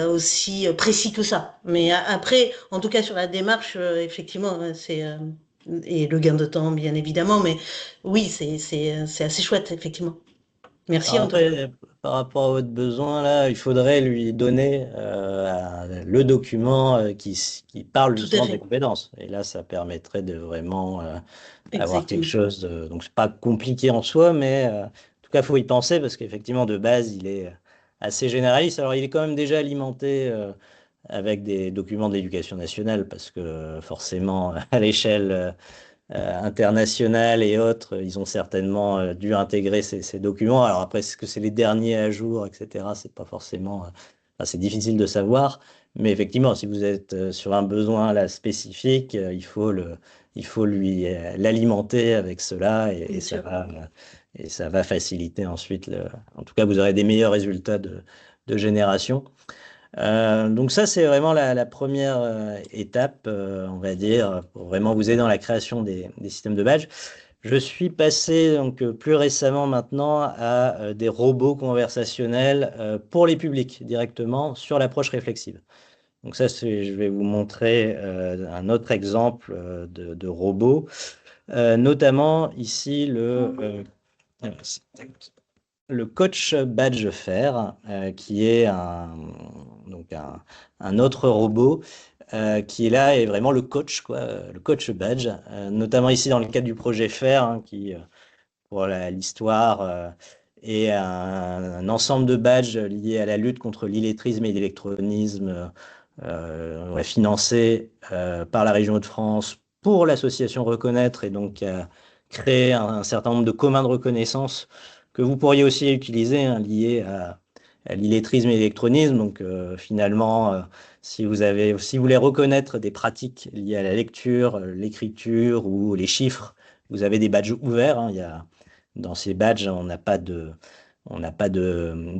aussi précis que ça. Mais après, en tout cas sur la démarche, effectivement, c'est et le gain de temps, bien évidemment. Mais oui, c'est assez chouette, effectivement. Merci Alors Antoine. après, par rapport à votre besoin, là, il faudrait lui donner le document qui parle Tout à justement de ses fait. compétences. Et là, ça permettrait de vraiment avoir quelque Exactement. chose de... Donc, c'est pas compliqué en soi, mais en tout cas, il faut y penser parce qu'effectivement, de base, il est assez généraliste. Alors, il est quand même déjà alimenté avec des documents d'éducation nationale parce que forcément, à l'échelle internationales et autres, ils ont certainement dû intégrer ces documents. Alors après, est-ce que c'est les derniers à jour, etc. C'est pas forcément, enfin, c'est difficile de savoir. Mais effectivement, si vous êtes sur un besoin là spécifique, il faut lui l'alimenter avec cela Bien sûr. et ça va faciliter ensuite en tout cas, vous aurez des meilleurs résultats de génération. Donc ça, c'est vraiment la première étape, on va dire, pour vraiment vous aider dans la création des systèmes de badge. Je suis passé donc plus récemment maintenant à des robots conversationnels pour les publics directement sur l'approche réflexive. Donc ça, je vais vous montrer un autre exemple de robot, notamment ici le coach badge Fair, qui est donc un autre robot qui est là et vraiment le coach, quoi, le coach badge, notamment ici dans le cadre du projet Fair, hein, qui, pour l'histoire, est un ensemble de badges liés à la lutte contre l'illettrisme et l'électronisme, ouais, financé par la région de France pour l'association Reconnaître et donc créer un certain nombre de communs de reconnaissance que vous pourriez aussi utiliser hein, liés à l'illettrisme et l'électronisme. Donc finalement, si si vous voulez reconnaître des pratiques liées à la lecture, l'écriture ou les chiffres, vous avez des badges ouverts. Hein. Dans ces badges, on n'a pas de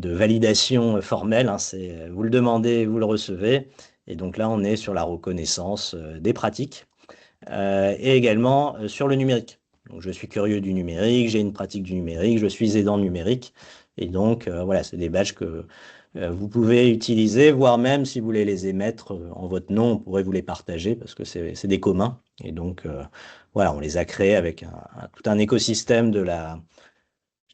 validation formelle. Hein. Vous le demandez, vous le recevez. Et donc là, on est sur la reconnaissance des pratiques et également sur le numérique. Donc, je suis curieux du numérique, j'ai une pratique du numérique, je suis aidant numérique. Et donc, voilà, c'est des badges que vous pouvez utiliser, voire même si vous voulez les émettre en votre nom, on pourrait vous les partager parce que c'est des communs. Et donc, voilà, on les a créés avec tout un écosystème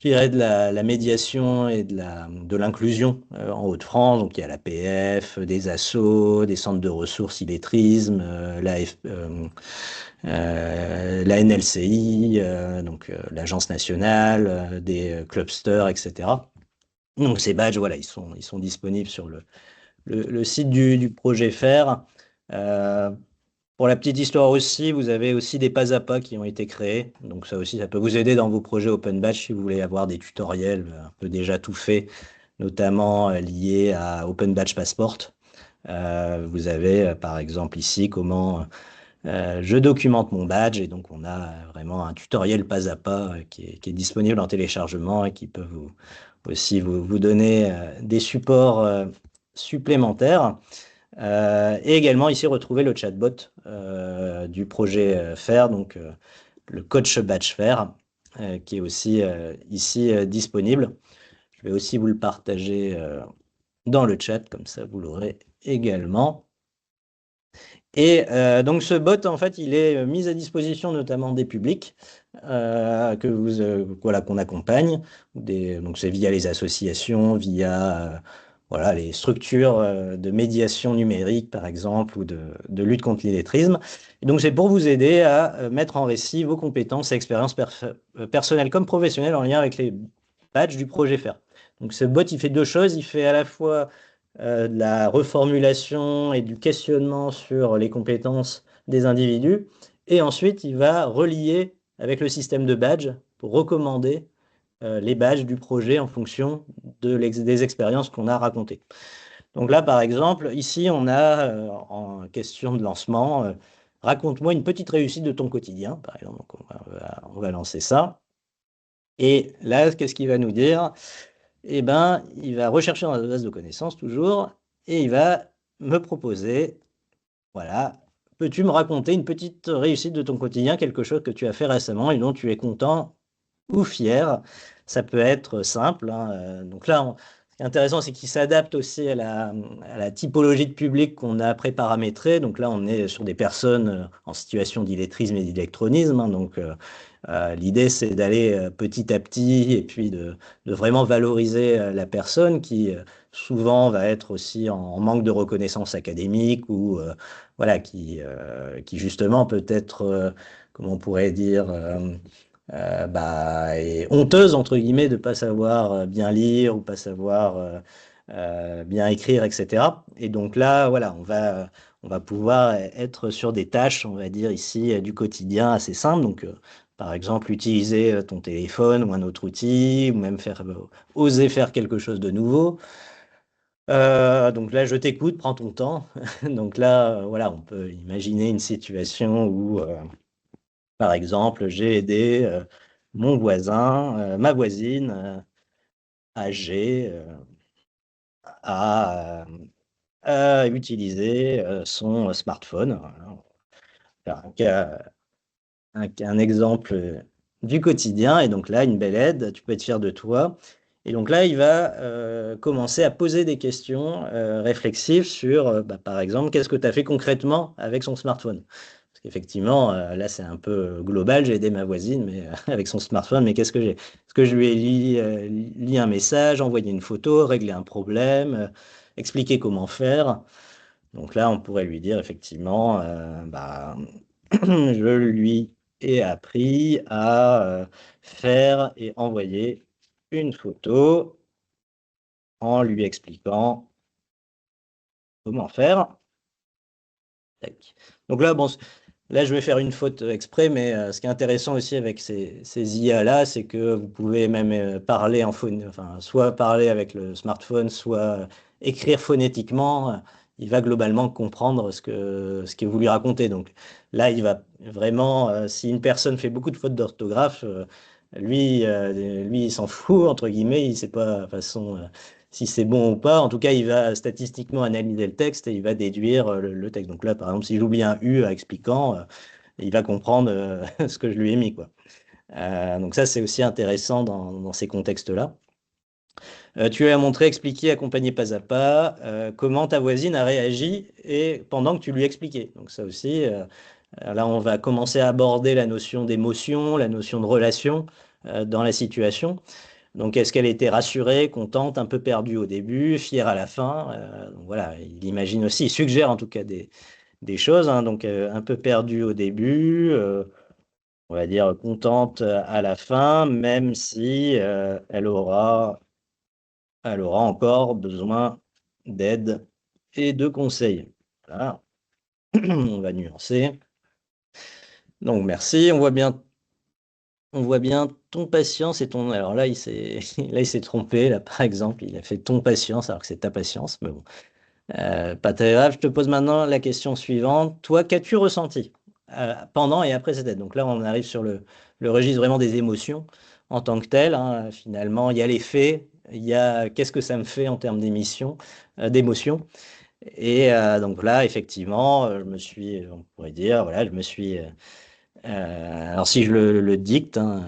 je dirais de la médiation et de l'inclusion en Hauts-de-France. Donc, il y a l'APF, des assos, des centres de ressources illettrisme, la NLCI, donc l'Agence nationale, des clubsters, etc. Donc, ces badges, voilà, ils sont disponibles sur le site du projet FAIR. Pour la petite histoire aussi, vous avez aussi des pas à pas qui ont été créés. Donc ça aussi, ça peut vous aider dans vos projets Open Badge si vous voulez avoir des tutoriels un peu déjà tout faits, notamment liés à Open Badge Passport. Vous avez par exemple ici comment je documente mon badge et donc on a vraiment un tutoriel pas à pas qui est disponible en téléchargement et qui peut aussi vous donner des supports supplémentaires. Et également ici retrouver le chatbot du projet FAIR, donc le coach badge FAIR, qui est aussi ici disponible. Je vais aussi vous le partager dans le chat, comme ça vous l'aurez également. Et donc ce bot, en fait, il est mis à disposition notamment des publics voilà, qu'on accompagne. Donc c'est via les associations, via voilà, les structures de médiation numérique, par exemple, ou de lutte contre l'illettrisme. Et donc c'est pour vous aider à mettre en récit vos compétences et expériences personnelles comme professionnelles en lien avec les badges du projet FAIR. Donc ce bot, il fait deux choses. Il fait à la fois de la reformulation et du questionnement sur les compétences des individus. Et ensuite, il va relier avec le système de badge pour recommander les badges du projet en fonction des expériences qu'on a racontées. Donc là, par exemple, ici, on a en question de lancement, raconte-moi une petite réussite de ton quotidien, par exemple. Donc on va lancer ça. Et là, qu'est-ce qu'il va nous dire? Eh ben, il va rechercher dans la base de connaissances toujours et il va me proposer, voilà, peux-tu me raconter une petite réussite de ton quotidien, quelque chose que tu as fait récemment et dont tu es content ou fier? Ça peut être simple, hein, donc là, Ce qui est intéressant, c'est qu'il s'adapte aussi à la typologie de public qu'on a pré-paramétré. Donc là, on est sur des personnes en situation d'illettrisme et d'électronisme. Hein. Donc l'idée, c'est d'aller petit à petit et puis de vraiment valoriser la personne qui souvent va être aussi en manque de reconnaissance académique ou voilà, qui justement peut être, comment on pourrait dire, est honteuse, entre guillemets, de ne pas savoir bien lire ou pas savoir bien écrire, etc. Et donc là, voilà, on va pouvoir être sur des tâches, on va dire ici, du quotidien assez simples. Donc, par exemple, utiliser ton téléphone ou un autre outil, ou même oser faire quelque chose de nouveau. Donc là, je t'écoute, prends ton temps. Donc là, voilà, on peut imaginer une situation où par exemple, j'ai aidé mon voisin, ma voisine âgée à, utiliser son smartphone. Voilà. Un exemple du quotidien. Et donc là, une belle aide, tu peux être fier de toi. Et donc là, il va commencer à poser des questions réflexives sur, par exemple, qu'est-ce que tu as fait concrètement avec son smartphone? Parce qu'effectivement, là, c'est un peu global. J'ai aidé ma voisine mais, avec son smartphone, mais qu'est-ce que j'ai? Est-ce que je lui ai lu un message, envoyé une photo, réglé un problème, expliqué comment faire? Donc là, on pourrait lui dire effectivement, je lui ai appris à faire et envoyer une photo en lui expliquant comment faire. Tac. Donc là, bon, là, je vais faire une faute exprès, mais ce qui est intéressant aussi avec ces IA-là, c'est que vous pouvez même parler enfin, soit parler avec le smartphone, soit écrire phonétiquement. Il va globalement comprendre ce que vous lui racontez. Donc là, il va vraiment, si une personne fait beaucoup de fautes d'orthographe, lui, il s'en fout, entre guillemets, il ne sait pas, de toute façon, si c'est bon ou pas. En tout cas, il va statistiquement analyser le texte et il va déduire le texte. Donc là, par exemple, si j'oublie un U expliquant, il va comprendre ce que je lui ai mis, quoi. Donc ça, c'est aussi intéressant dans ces contextes-là. Tu as montré, expliqué, accompagné pas à pas comment ta voisine a réagi et pendant que tu lui expliquais. Donc ça aussi, là, on va commencer à aborder la notion d'émotion, la notion de relation dans la situation. Donc, est-ce qu'elle était rassurée, contente, un peu perdue au début, fière à la fin? Donc voilà, il imagine aussi, il suggère en tout cas des choses. Hein, donc, un peu perdue au début, on va dire contente à la fin, même si elle aura encore besoin d'aide et de conseils. Voilà, on va nuancer. Donc, merci. On voit bien ton patience et ton. Alors là, il s'est trompé. Là, par exemple, il a fait ton patience alors que c'est ta patience. Mais bon, pas très grave. Je te pose maintenant la question suivante. Toi, qu'as-tu ressenti pendant et après cette aide? Donc là, on arrive sur le registre vraiment des émotions en tant que tel. Hein. Finalement, il y a les faits, il y a qu'est-ce que ça me fait en termes d'émotions. Et donc là, effectivement, on pourrait dire, voilà, je me suis. Alors si je le dicte, hein,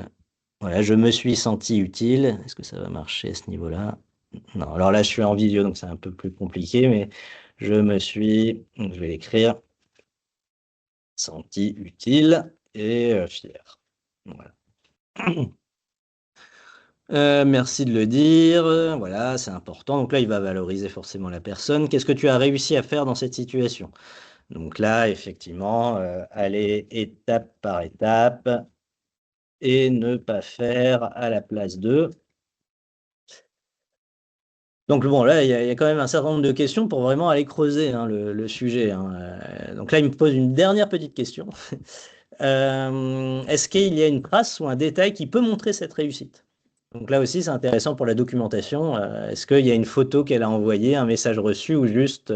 voilà, je me suis senti utile. Est-ce que ça va marcher à ce niveau-là? Non, alors là, je suis en vidéo, donc c'est un peu plus compliqué, mais je vais l'écrire, senti utile et fier. Voilà. Merci de le dire. Voilà, c'est important. Donc là, il va valoriser forcément la personne. Qu'est-ce que tu as réussi à faire dans cette situation? Donc là, effectivement, aller étape par étape et ne pas faire à la place d'eux. Donc bon, là, il y a quand même un certain nombre de questions pour vraiment aller creuser hein, le sujet. Hein. Donc là, il me pose une dernière petite question. Est-ce qu'il y a une trace ou un détail qui peut montrer cette réussite? Donc là aussi, c'est intéressant pour la documentation. Est-ce qu'il y a une photo qu'elle a envoyée, un message reçu ou juste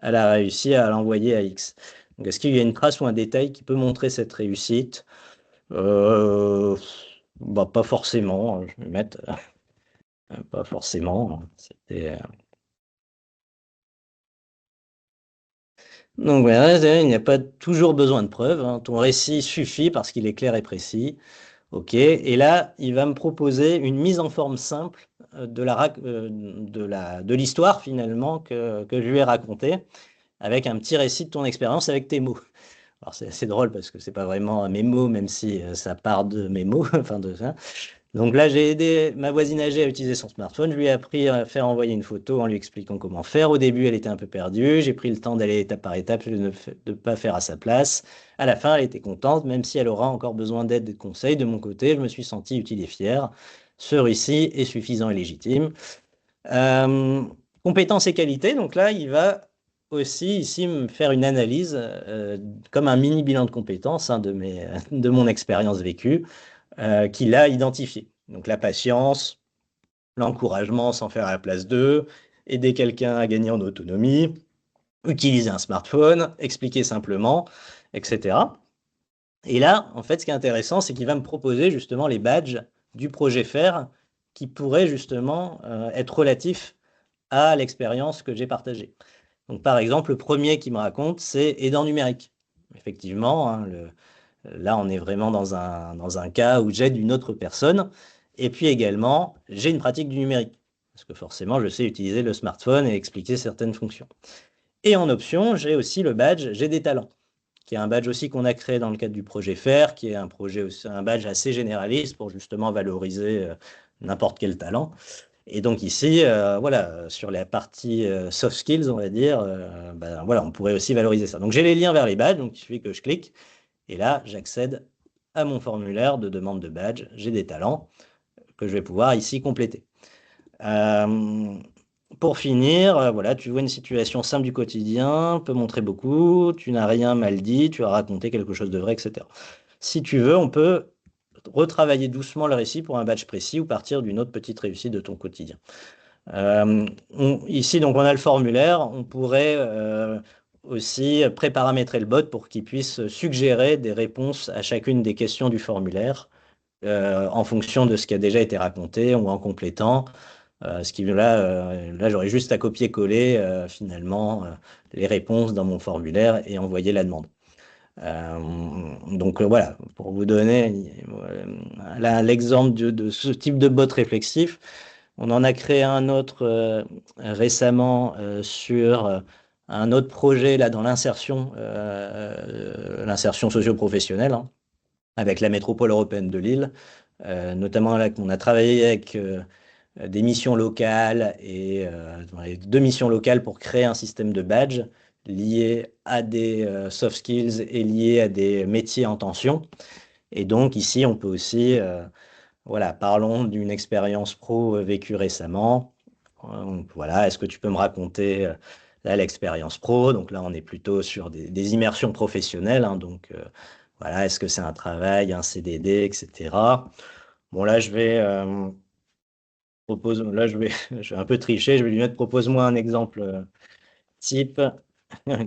elle a réussi à l'envoyer à X? Donc est-ce qu'il y a une trace ou un détail qui peut montrer cette réussite? Pas forcément. Je vais mettre pas forcément. C'était. Donc voilà, il n'y a pas toujours besoin de preuves. Hein. Ton récit suffit parce qu'il est clair et précis. OK. Et là, il va me proposer une mise en forme simple de l'histoire finalement que je lui ai racontée, avec un petit récit de ton expérience avec tes mots. Alors c'est assez drôle parce que c'est pas vraiment mes mots, même si ça part de mes mots, enfin de ça. Donc là, j'ai aidé ma voisine âgée à utiliser son smartphone. Je lui ai appris à faire envoyer une photo en lui expliquant comment faire. Au début, elle était un peu perdue. J'ai pris le temps d'aller étape par étape, de ne pas faire à sa place. À la fin, elle était contente, même si elle aura encore besoin d'aide et de conseils. De mon côté, je me suis senti utile et fier. Ce récit est suffisant et légitime. Euh, Compétences et qualités. Donc là, il va aussi ici me faire une analyse comme un mini bilan de compétences de mon expérience vécue qu'il a identifié. Donc la patience, l'encouragement sans faire à la place d'eux, aider quelqu'un à gagner en autonomie, utiliser un smartphone, expliquer simplement, etc. Et là, en fait, ce qui est intéressant, c'est qu'il va me proposer justement les badges du projet FAIR qui pourraient justement être relatifs à l'expérience que j'ai partagée. Donc par exemple, le premier qui me raconte, c'est aidant numérique. Effectivement, hein, là, on est vraiment dans un cas où j'aide une autre personne. Et puis également, j'ai une pratique du numérique. Parce que forcément, je sais utiliser le smartphone et expliquer certaines fonctions. Et en option, j'ai aussi le badge J'ai des talents, qui est un badge aussi qu'on a créé dans le cadre du projet FAIR, qui est un badge assez généraliste pour justement valoriser n'importe quel talent. Et donc ici, voilà, sur la partie soft skills, on va dire, voilà, on pourrait aussi valoriser ça. Donc j'ai les liens vers les badges, donc il suffit que je clique. Et là, j'accède à mon formulaire de demande de badge. J'ai des talents que je vais pouvoir ici compléter. Pour finir, voilà, tu vois une situation simple du quotidien, peut montrer beaucoup, tu n'as rien mal dit, tu as raconté quelque chose de vrai, etc. Si tu veux, on peut retravailler doucement le récit pour un badge précis ou partir d'une autre petite réussite de ton quotidien. Ici, donc, on a le formulaire. On pourrait aussi préparamétrer le bot pour qu'il puisse suggérer des réponses à chacune des questions du formulaire en fonction de ce qui a déjà été raconté ou en complétant. Ce qui là j'aurais juste à copier-coller finalement les réponses dans mon formulaire et envoyer la demande. Donc voilà, pour vous donner l'exemple de ce type de bot réflexif. On en a créé un autre récemment sur un autre projet là dans l'insertion socio-professionnelle, hein, avec la métropole européenne de Lille, notamment là qu'on a travaillé avec des missions locales et 2 missions locales pour créer un système de badge lié à des soft skills et lié à des métiers en tension. Et donc ici, on peut aussi voilà, parlons d'une expérience pro vécue récemment. Voilà, est-ce que tu peux me raconter là l'expérience pro? Donc là, on est plutôt sur des immersions professionnelles, hein, donc voilà, est-ce que c'est un travail, un CDD, etc. Bon, là, je vais un peu tricher, je vais lui mettre propose-moi un exemple type,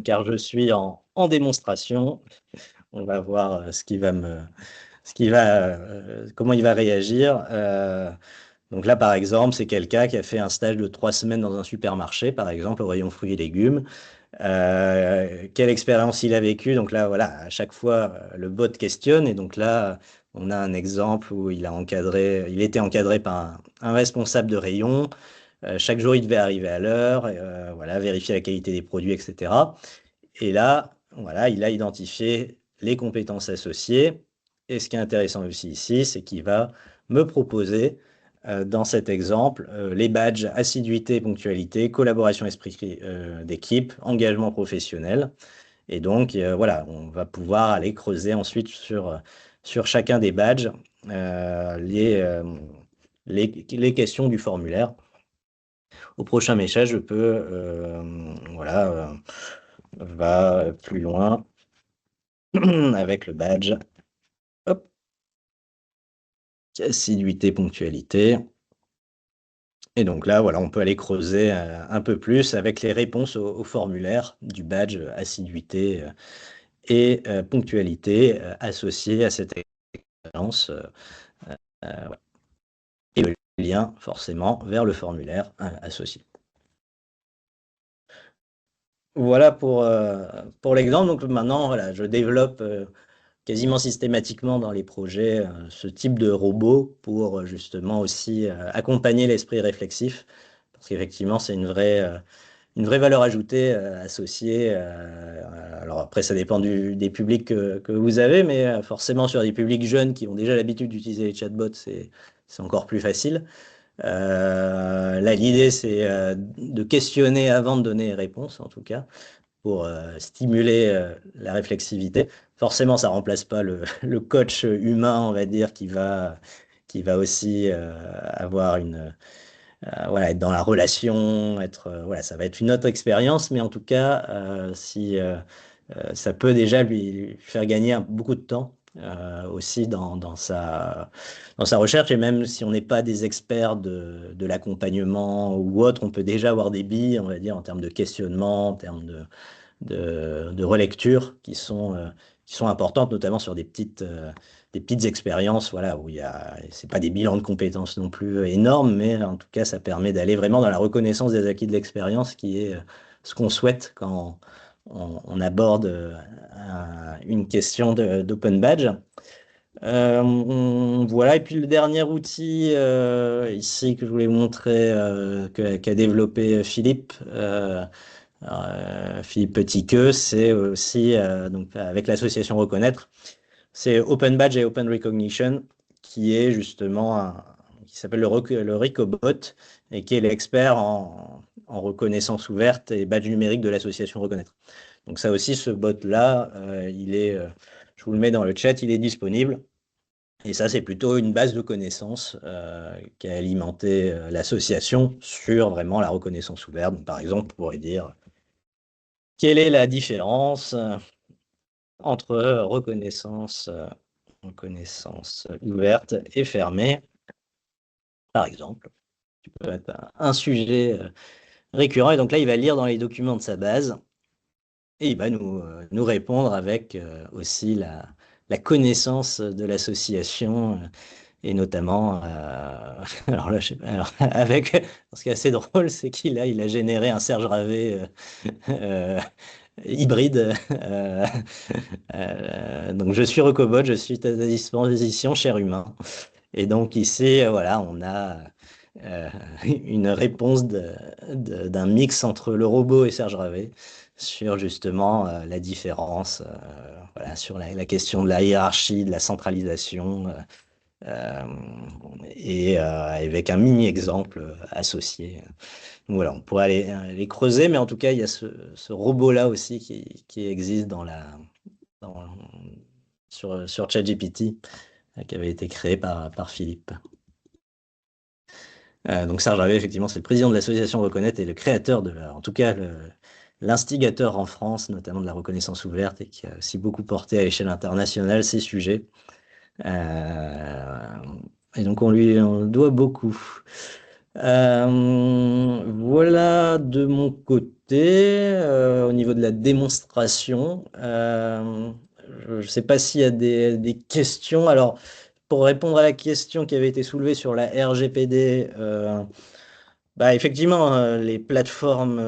car je suis en démonstration. On va voir comment il va réagir. Donc là, par exemple, c'est quelqu'un qui a fait un stage de 3 semaines dans un supermarché, par exemple, au rayon fruits et légumes. Quelle expérience il a vécu? Donc là, voilà, à chaque fois, le bot questionne. Et donc là, on a un exemple où il était encadré par un responsable de rayon. Chaque jour, il devait arriver à l'heure, voilà, vérifier la qualité des produits, etc. Et là, voilà, il a identifié les compétences associées. Et ce qui est intéressant aussi ici, c'est qu'il va me proposer, dans cet exemple, les badges assiduité, ponctualité, collaboration esprit d'équipe, engagement professionnel. Et donc, voilà, on va pouvoir aller creuser ensuite sur chacun des badges les questions du formulaire. Au prochain message, je peux, voilà, va plus loin avec le badge. Hop. Assiduité, ponctualité. Et donc là, voilà, on peut aller creuser un peu plus avec les réponses au formulaire du badge assiduité et ponctualité associée à cette expérience. Ouais. Et le lien, forcément, vers le formulaire associé. Voilà pour l'exemple. Donc maintenant, voilà, je développe quasiment systématiquement dans les projets ce type de robot pour justement aussi accompagner l'esprit réflexif, parce qu'effectivement, c'est une vraie valeur ajoutée associée. Alors après, ça dépend des publics que vous avez, mais forcément sur des publics jeunes qui ont déjà l'habitude d'utiliser les chatbots, c'est encore plus facile. Là, l'idée, c'est de questionner avant de donner les réponses, en tout cas, pour stimuler la réflexivité. Forcément, ça ne remplace pas le coach humain, on va dire, qui va aussi avoir voilà, être dans la relation, voilà, ça va être une autre expérience, mais en tout cas, si ça peut déjà lui faire gagner beaucoup de temps aussi dans sa recherche, et même si on n'est pas des experts de l'accompagnement ou autre, on peut déjà avoir des billes, on va dire, en termes de questionnement, en termes de relecture qui sont importantes, notamment sur des petites expériences, voilà, où c'est pas des bilans de compétences non plus énormes, mais en tout cas, ça permet d'aller vraiment dans la reconnaissance des acquis de l'expérience, qui est ce qu'on souhaite quand on aborde une question d'Open Badge. Voilà, et puis le dernier outil ici que je voulais vous montrer, qu'a développé Philippe, Philippe Petitqueux, c'est aussi donc avec l'association Reconnaître, c'est Open Badge et Open Recognition, qui est justement qui s'appelle le Recobot, et qui est l'expert en reconnaissance ouverte et badge numérique de l'association Reconnaître. Donc ça aussi, ce bot-là, je vous le mets dans le chat, il est disponible. Et ça, c'est plutôt une base de connaissances qui a alimenté l'association sur vraiment la reconnaissance ouverte. Donc, par exemple, on pourrait dire quelle est la différence entre reconnaissance ouverte et fermée, par exemple. Ça peut être un sujet récurrent. Et donc là, il va lire dans les documents de sa base et il va nous répondre avec aussi la connaissance de l'association. Et notamment, alors là, je sais pas, ce qui est assez drôle, c'est qu'il a généré un Serge Ravet hybride. Donc, je suis Recobot, je suis à ta disposition, cher humain. Et donc, ici, voilà, on a une réponse d'un mix entre le robot et Serge Ravet sur justement la différence, voilà, sur la question de la hiérarchie, de la centralisation. Et avec un mini-exemple associé. Donc voilà, on pourrait aller creuser, mais en tout cas, il y a ce robot-là aussi qui existe sur ChatGPT, qui avait été créé par Philippe. Donc Serge Ravet, effectivement, c'est le président de l'association Reconnaître et le créateur en tout cas, l'instigateur en France, notamment de la reconnaissance ouverte, et qui a aussi beaucoup porté à l'échelle internationale ces sujets. Et donc on lui doit beaucoup. Voilà de mon côté, au niveau de la démonstration. Je ne sais pas s'il y a des questions. Alors, pour répondre à la question qui avait été soulevée sur la RGPD, effectivement, les plateformes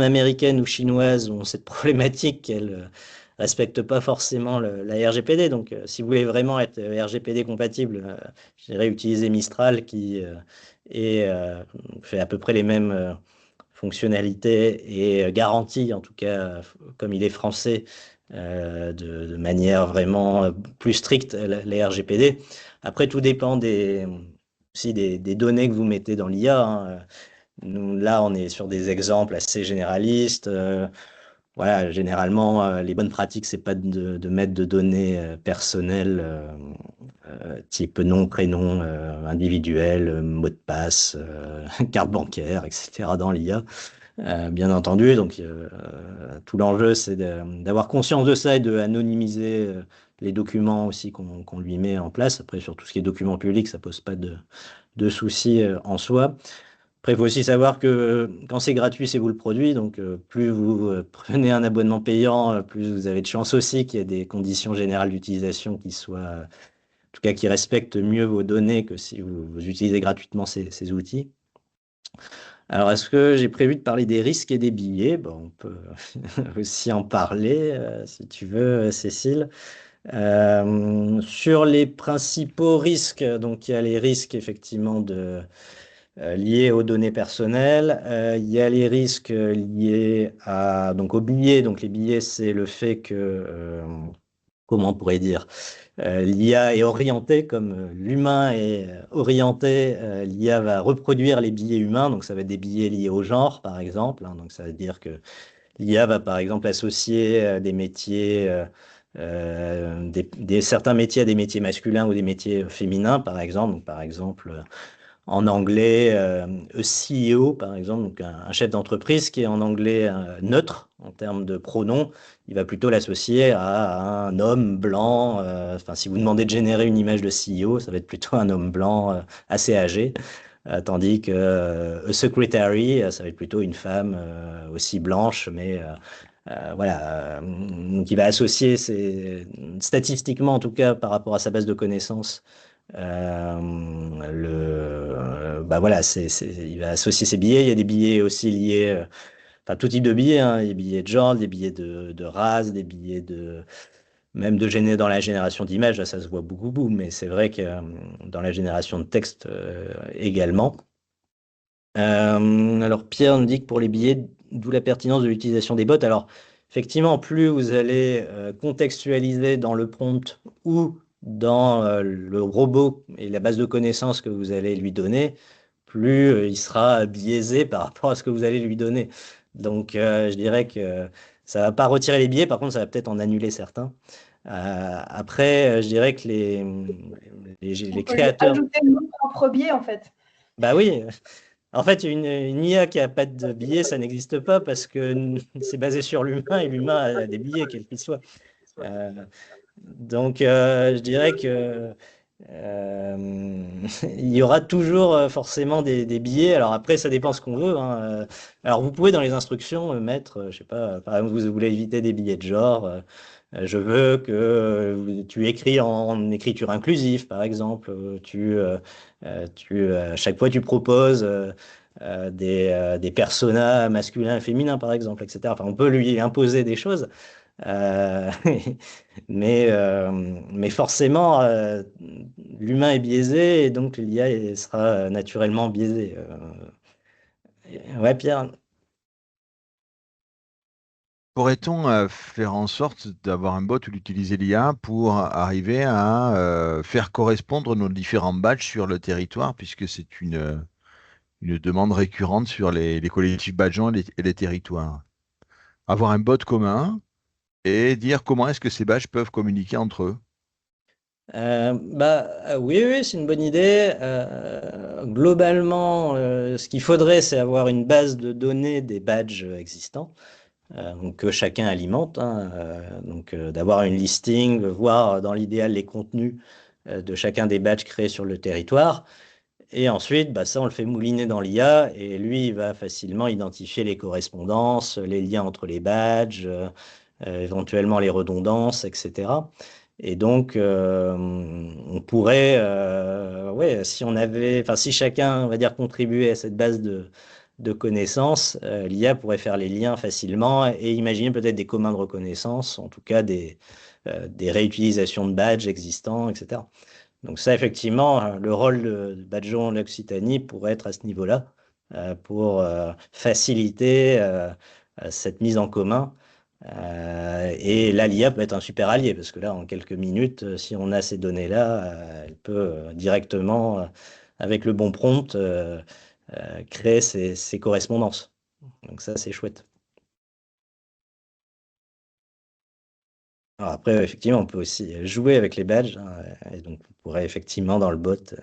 américaines ou chinoises ont cette problématique qu'elles respectent pas forcément la RGPD. Donc, si vous voulez vraiment être RGPD compatible, je dirais utiliser Mistral qui fait à peu près les mêmes fonctionnalités et garantit, en tout cas, comme il est français, de manière vraiment plus stricte la RGPD. Après, tout dépend aussi des données que vous mettez dans l'IA. Hein. Nous, là, on est sur des exemples assez généralistes. Voilà, généralement, les bonnes pratiques, c'est pas de mettre de données personnelles type nom, prénom, individuel, mot de passe, carte bancaire, etc. dans l'IA, bien entendu. Donc, tout l'enjeu, c'est d'avoir conscience de ça et de anonymiser les documents aussi qu'on lui met en place. Après, sur tout ce qui est documents publics, ça pose pas de soucis en soi. Après, il faut aussi savoir que quand c'est gratuit, c'est vous le produit. Donc, plus vous prenez un abonnement payant, plus vous avez de chance aussi qu'il y ait des conditions générales d'utilisation qui soient, en tout cas, qui respectent mieux vos données que si vous utilisez gratuitement ces outils. Alors, est-ce que j'ai prévu de parler des risques et des billets? Bon, on peut aussi en parler, si tu veux, Cécile. Sur les principaux risques, donc il y a les risques effectivement liés aux données personnelles. Il y a les risques liés donc aux billets. Donc les billets, c'est le fait que, comment on pourrait dire, l'IA est orientée, comme l'humain est orienté, l'IA va reproduire les billets humains, donc ça va être des billets liés au genre, par exemple. Donc ça veut dire que l'IA va, par exemple, associer des métiers, certains métiers à des métiers masculins ou des métiers féminins, par exemple. Donc, par exemple, en anglais, a CEO, par exemple, donc un chef d'entreprise qui est en anglais neutre en termes de pronoms, il va plutôt l'associer à un homme blanc. Enfin, si vous demandez de générer une image de CEO, ça va être plutôt un homme blanc assez âgé. Tandis que a secretary, ça va être plutôt une femme aussi blanche, mais voilà. Donc il va associer, statistiquement en tout cas, par rapport à sa base de connaissances, bah voilà, il va associer ses billets. Il y a des billets aussi liés, enfin tout type de billets, hein. Il y a des billets de genre, des billets de race, des billets même dans la génération d'images, là, ça se voit beaucoup, mais c'est vrai que dans la génération de texte également. Alors Pierre nous dit que pour les billets, d'où la pertinence de l'utilisation des bots. Alors effectivement, plus vous allez contextualiser dans le prompt ou dans le robot et la base de connaissances que vous allez lui donner, plus il sera biaisé par rapport à ce que vous allez lui donner. Donc je dirais que ça va pas retirer les billets, par contre ça va peut-être en annuler certains. Après, je dirais que les créateurs... Ajouter nos propres biais en fait. Bah oui, en fait, une IA qui n'a pas de billets, ça n'existe pas parce que c'est basé sur l'humain et l'humain a des billets, quels qu'ils soient. Euh, donc, je dirais que il y aura toujours forcément des billets. Alors après, ça dépend ce qu'on veut, hein. Alors, vous pouvez dans les instructions mettre, je sais pas, par exemple, vous voulez éviter des billets de genre. Je veux que tu écris en écriture inclusive, par exemple. À chaque fois, tu proposes des personas masculins et féminins, par exemple, etc. Enfin, on peut lui imposer des choses. Euh, mais forcément, l'humain est biaisé et donc l'IA sera naturellement biaisée. Ouais, Pierre. Pourrait-on faire en sorte d'avoir un bot ou d'utiliser l'IA pour arriver à faire correspondre nos différents badges sur le territoire, puisque c'est une demande récurrente sur les collectifs badgeants et les territoires. Avoir un bot commun et dire comment est-ce que ces badges peuvent communiquer entre eux. Oui, oui, c'est une bonne idée. Globalement, ce qu'il faudrait, c'est avoir une base de données des badges existants, donc que chacun alimente, hein, donc d'avoir une listing, voir dans l'idéal les contenus de chacun des badges créés sur le territoire. Et ensuite, bah, ça, on le fait mouliner dans l'IA et lui, il va facilement identifier les correspondances, les liens entre les badges, éventuellement les redondances, etc. Et donc, on pourrait, ouais, si chacun, on va dire, contribuait à cette base de connaissances, l'IA pourrait faire les liens facilement et imaginer peut-être des communs de reconnaissance, en tout cas des réutilisations de badges existants, etc. Donc ça, effectivement, le rôle de Badgeon l'Occitanie pourrait être à ce niveau-là, pour faciliter cette mise en commun. Et là, l'IA peut être un super allié, parce que là, en quelques minutes, si on a ces données-là, elle peut directement, avec le bon prompt, créer ces correspondances. Donc ça, c'est chouette. Alors après, effectivement, on peut aussi jouer avec les badges, hein, et donc on pourrait effectivement dans le bot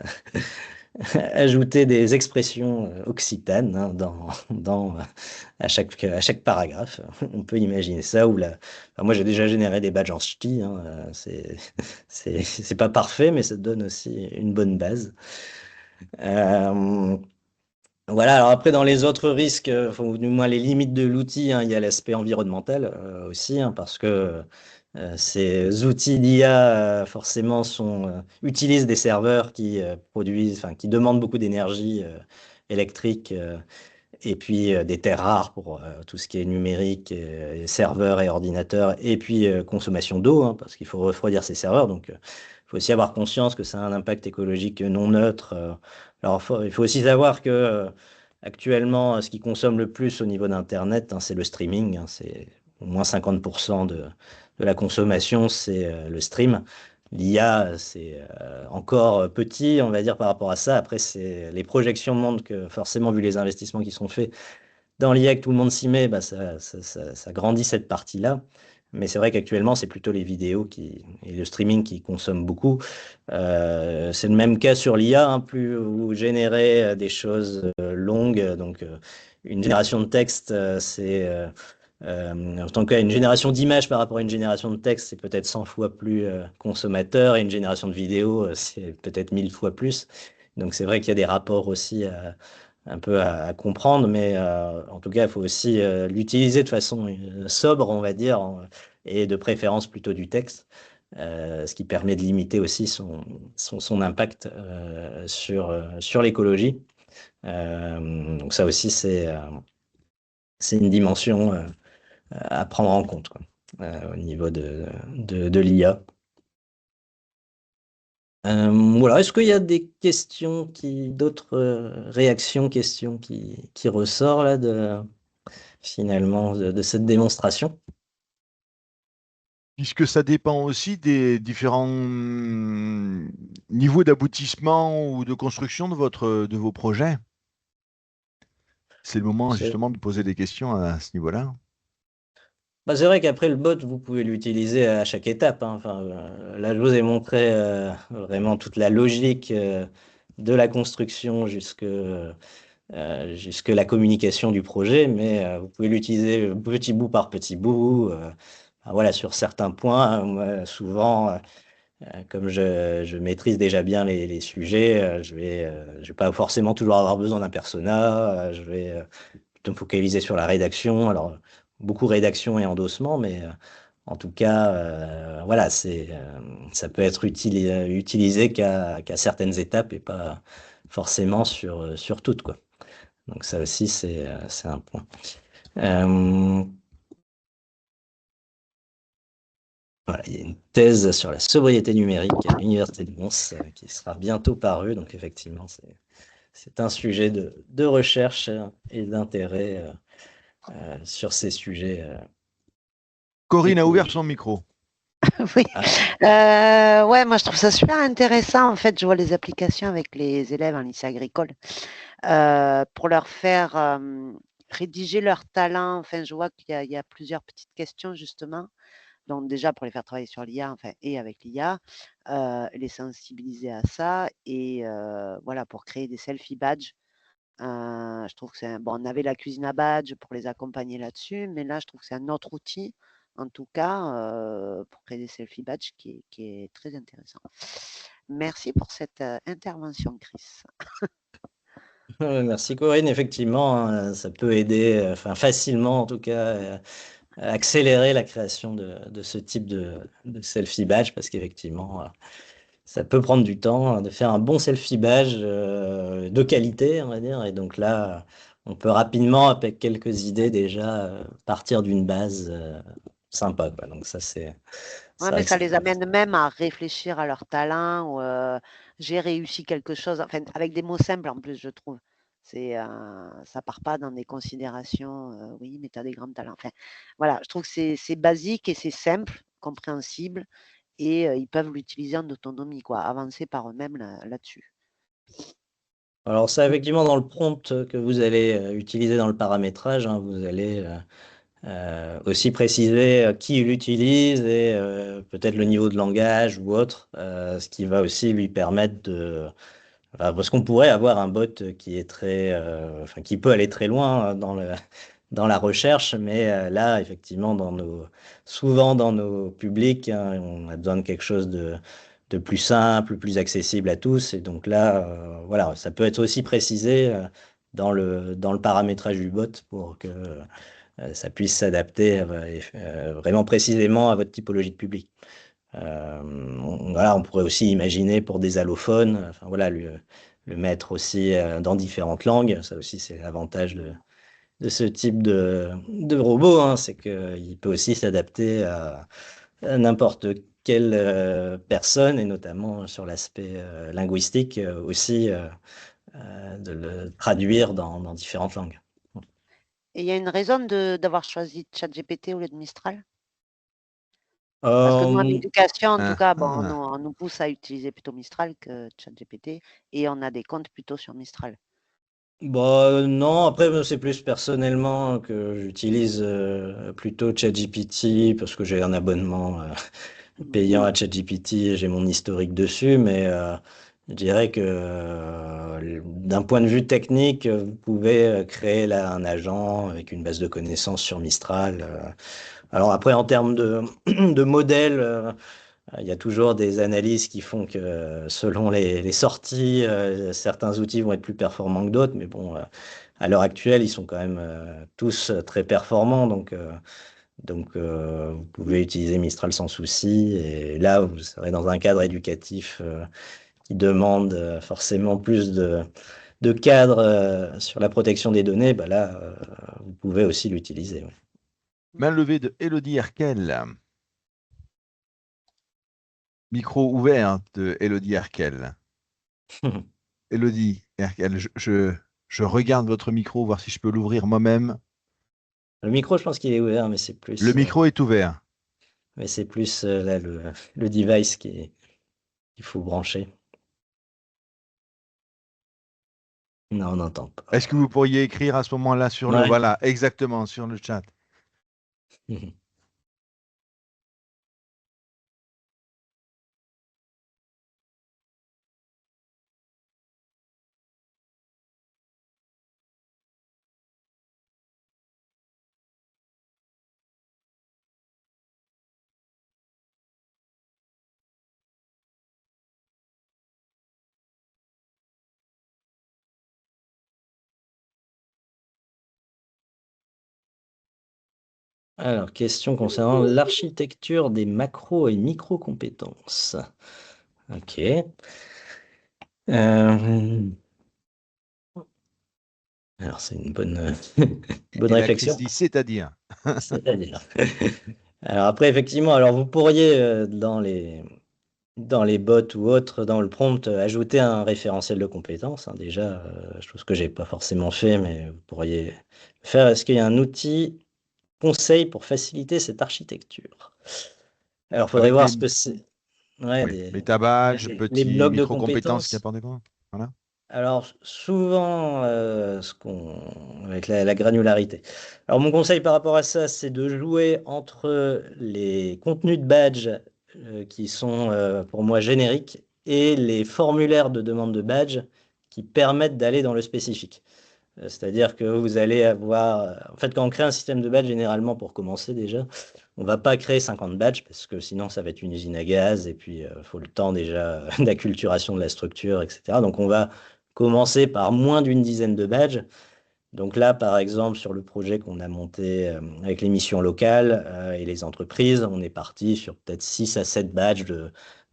ajouter des expressions occitanes, hein, à chaque paragraphe. On peut imaginer ça. Enfin, moi, j'ai déjà généré des badges en ch'ti, hein, c'est pas parfait, mais ça donne aussi une bonne base. Voilà, alors après, dans les autres risques, ou du moins les limites de l'outil, hein, il y a l'aspect environnemental aussi, hein, parce que ces outils d'IA, forcément, utilisent des serveurs qui produisent, enfin, qui demandent beaucoup d'énergie électrique et puis des terres rares pour tout ce qui est numérique, et serveurs et ordinateurs, et puis consommation d'eau, hein, parce qu'il faut refroidir ces serveurs. Donc, il faut aussi avoir conscience que ça a un impact écologique non neutre. Alors, il faut aussi savoir que actuellement, ce qui consomme le plus au niveau d'Internet, hein, c'est le streaming. Hein, c'est au moins 50% de la consommation, c'est le stream. L'IA, c'est encore petit, on va dire, par rapport à ça. Après, les projections montrent que forcément, vu les investissements qui sont faits dans l'IA, que tout le monde s'y met, bah, ça grandit cette partie-là. Mais c'est vrai qu'actuellement, c'est plutôt les vidéos et le streaming qui consomment beaucoup. C'est le même cas sur l'IA, hein, plus vous générez des choses longues, donc une génération de texte, en tant qu'une génération d'images par rapport à une génération de texte, c'est peut-être 100 fois plus consommateur, et une génération de vidéos, c'est peut-être 1000 fois plus. Donc c'est vrai qu'il y a des rapports aussi un peu à comprendre, mais en tout cas, il faut aussi l'utiliser de façon sobre, on va dire, et de préférence plutôt du texte, ce qui permet de limiter aussi son impact sur l'écologie. Donc ça aussi, c'est une dimension à prendre en compte, quoi, au niveau de l'IA. Voilà, est-ce qu'il y a des questions d'autres réactions, questions qui ressortent là finalement de cette démonstration? Puisque ça dépend aussi des différents niveaux d'aboutissement ou de construction de vos projets. C'est le moment justement de poser des questions à ce niveau-là. Bah, c'est vrai qu'après le bot, vous pouvez l'utiliser à chaque étape, hein. Enfin, là, je vous ai montré vraiment toute la logique de la construction jusque la communication du projet, mais vous pouvez l'utiliser petit bout par petit bout. Voilà, sur certains points, moi, souvent, comme je maîtrise déjà bien les sujets, je vais pas forcément toujours avoir besoin d'un persona. Je vais plutôt me focaliser sur la rédaction. Alors, beaucoup rédaction et endossement, mais en tout cas, voilà, ça peut être utilisé qu'à certaines étapes et pas forcément sur toutes, quoi. Donc ça aussi, c'est un point. Voilà, il y a une thèse sur la sobriété numérique à l'Université de Mons qui sera bientôt parue. Donc effectivement, c'est un sujet de recherche et d'intérêt sur ces sujets. Corinne a ouvert son micro. Oui, ouais, moi je trouve ça super intéressant. En fait, je vois les applications avec les élèves en lycée agricole pour leur faire rédiger leur talent. Enfin, je vois qu'il y a plusieurs petites questions justement. Donc déjà pour les faire travailler sur l'IA, enfin, et avec l'IA, les sensibiliser à ça et voilà pour créer des selfie badges. Je trouve que c'est bon, on avait la cuisine à badge pour les accompagner là-dessus, mais là je trouve que c'est un autre outil, en tout cas, pour créer des selfie badges qui est très intéressant. Merci pour cette intervention, Chris. Merci Corinne, effectivement, hein, ça peut aider, enfin facilement en tout cas, à accélérer la création de ce type de selfie badge, parce qu'effectivement, ça peut prendre du temps de faire un bon selfie badge de qualité, on va dire. Et donc là, on peut rapidement, avec quelques idées déjà, partir d'une base sympa, quoi. Donc ça, c'est Ouais, vrai mais que ça les amène même à réfléchir à leur talent ou j'ai réussi quelque chose, enfin, avec des mots simples en plus, je trouve. Ça part pas dans des considérations, oui, mais tu as des grands talents. Enfin, voilà, je trouve que c'est basique et c'est simple, compréhensible, et ils peuvent l'utiliser en autonomie, quoi, avancer par eux-mêmes là-dessus. Alors ça, effectivement, dans le prompt que vous allez utiliser dans le paramétrage, hein, vous allez aussi préciser qui l'utilise et peut-être le niveau de langage ou autre, ce qui va aussi lui permettre enfin, parce qu'on pourrait avoir un bot qui est enfin, qui peut aller très loin dans la recherche, mais là, effectivement, souvent dans nos publics, hein, on a besoin de quelque chose de plus simple, plus accessible à tous. Et donc là, voilà, ça peut être aussi précisé dans le paramétrage du bot pour que ça puisse s'adapter vraiment précisément à votre typologie de public. Voilà, on pourrait aussi imaginer pour des allophones, enfin voilà, le mettre aussi dans différentes langues. Ça aussi, c'est l'avantage de ce type de robot, hein, c'est qu'il peut aussi s'adapter à n'importe quelle personne, et notamment sur l'aspect linguistique aussi, de le traduire dans différentes langues. Et il y a une raison d'avoir choisi ChatGPT au lieu de Mistral? Parce que nous, en éducation, en tout cas, on nous pousse à utiliser plutôt Mistral que ChatGPT, et on a des comptes plutôt sur Mistral. Bah, non, après, c'est plus personnellement que j'utilise plutôt ChatGPT parce que j'ai un abonnement payant à ChatGPT, j'ai mon historique dessus, mais je dirais que d'un point de vue technique, vous pouvez créer là un agent avec une base de connaissances sur Mistral. Alors après, en termes de modèles, il y a toujours des analyses qui font que selon les sorties, certains outils vont être plus performants que d'autres, mais bon, à l'heure actuelle, ils sont quand même tous très performants, donc vous pouvez utiliser Mistral sans souci. Et là, vous serez dans un cadre éducatif qui demande forcément plus de cadre sur la protection des données, bah là, vous pouvez aussi l'utiliser. Oui. Main levée de Elodie Herkel. Micro ouvert de Elodie Herkel. Elodie Herkel, je regarde votre micro, voir si je peux l'ouvrir moi-même. Le micro, je pense qu'il est ouvert, mais c'est plus... Le micro est ouvert. Mais c'est plus là, le device qu'il faut brancher. Non, on n'entend pas. Est-ce que vous pourriez écrire à ce moment-là sur le... Voilà, exactement, sur le chat. Alors, question concernant l'architecture des macro et micro-compétences. Ok. Alors, c'est une bonne, bonne réflexion. C'est-à-dire. C'est-à-dire. Alors après, effectivement, alors vous pourriez dans les bots ou autres, dans le prompt, ajouter un référentiel de compétences. Hein, déjà, chose que j'ai pas forcément fait, mais vous pourriez le faire. Est-ce qu'il y a un outil conseil pour faciliter cette architecture? Alors, il faudrait Avec voir les... ce que c'est. Ouais, Oui, métabadge, les petits blocs de micro-compétences qui compétences. apportent quoi. Voilà. Alors, souvent, avec la granularité. Alors, mon conseil par rapport à ça, c'est de jouer entre les contenus de badge qui sont pour moi génériques et les formulaires de demande de badge qui permettent d'aller dans le spécifique. C'est-à-dire que vous allez avoir... En fait, quand on crée un système de badge, généralement, pour commencer déjà, on ne va pas créer 50 badges parce que sinon, ça va être une usine à gaz et puis il faut le temps déjà d'acculturation de la structure, etc. Donc, on va commencer par moins d'une dizaine de badges. Donc là, par exemple, sur le projet qu'on a monté avec les missions locales et les entreprises, on est parti sur peut-être 6 à 7 badges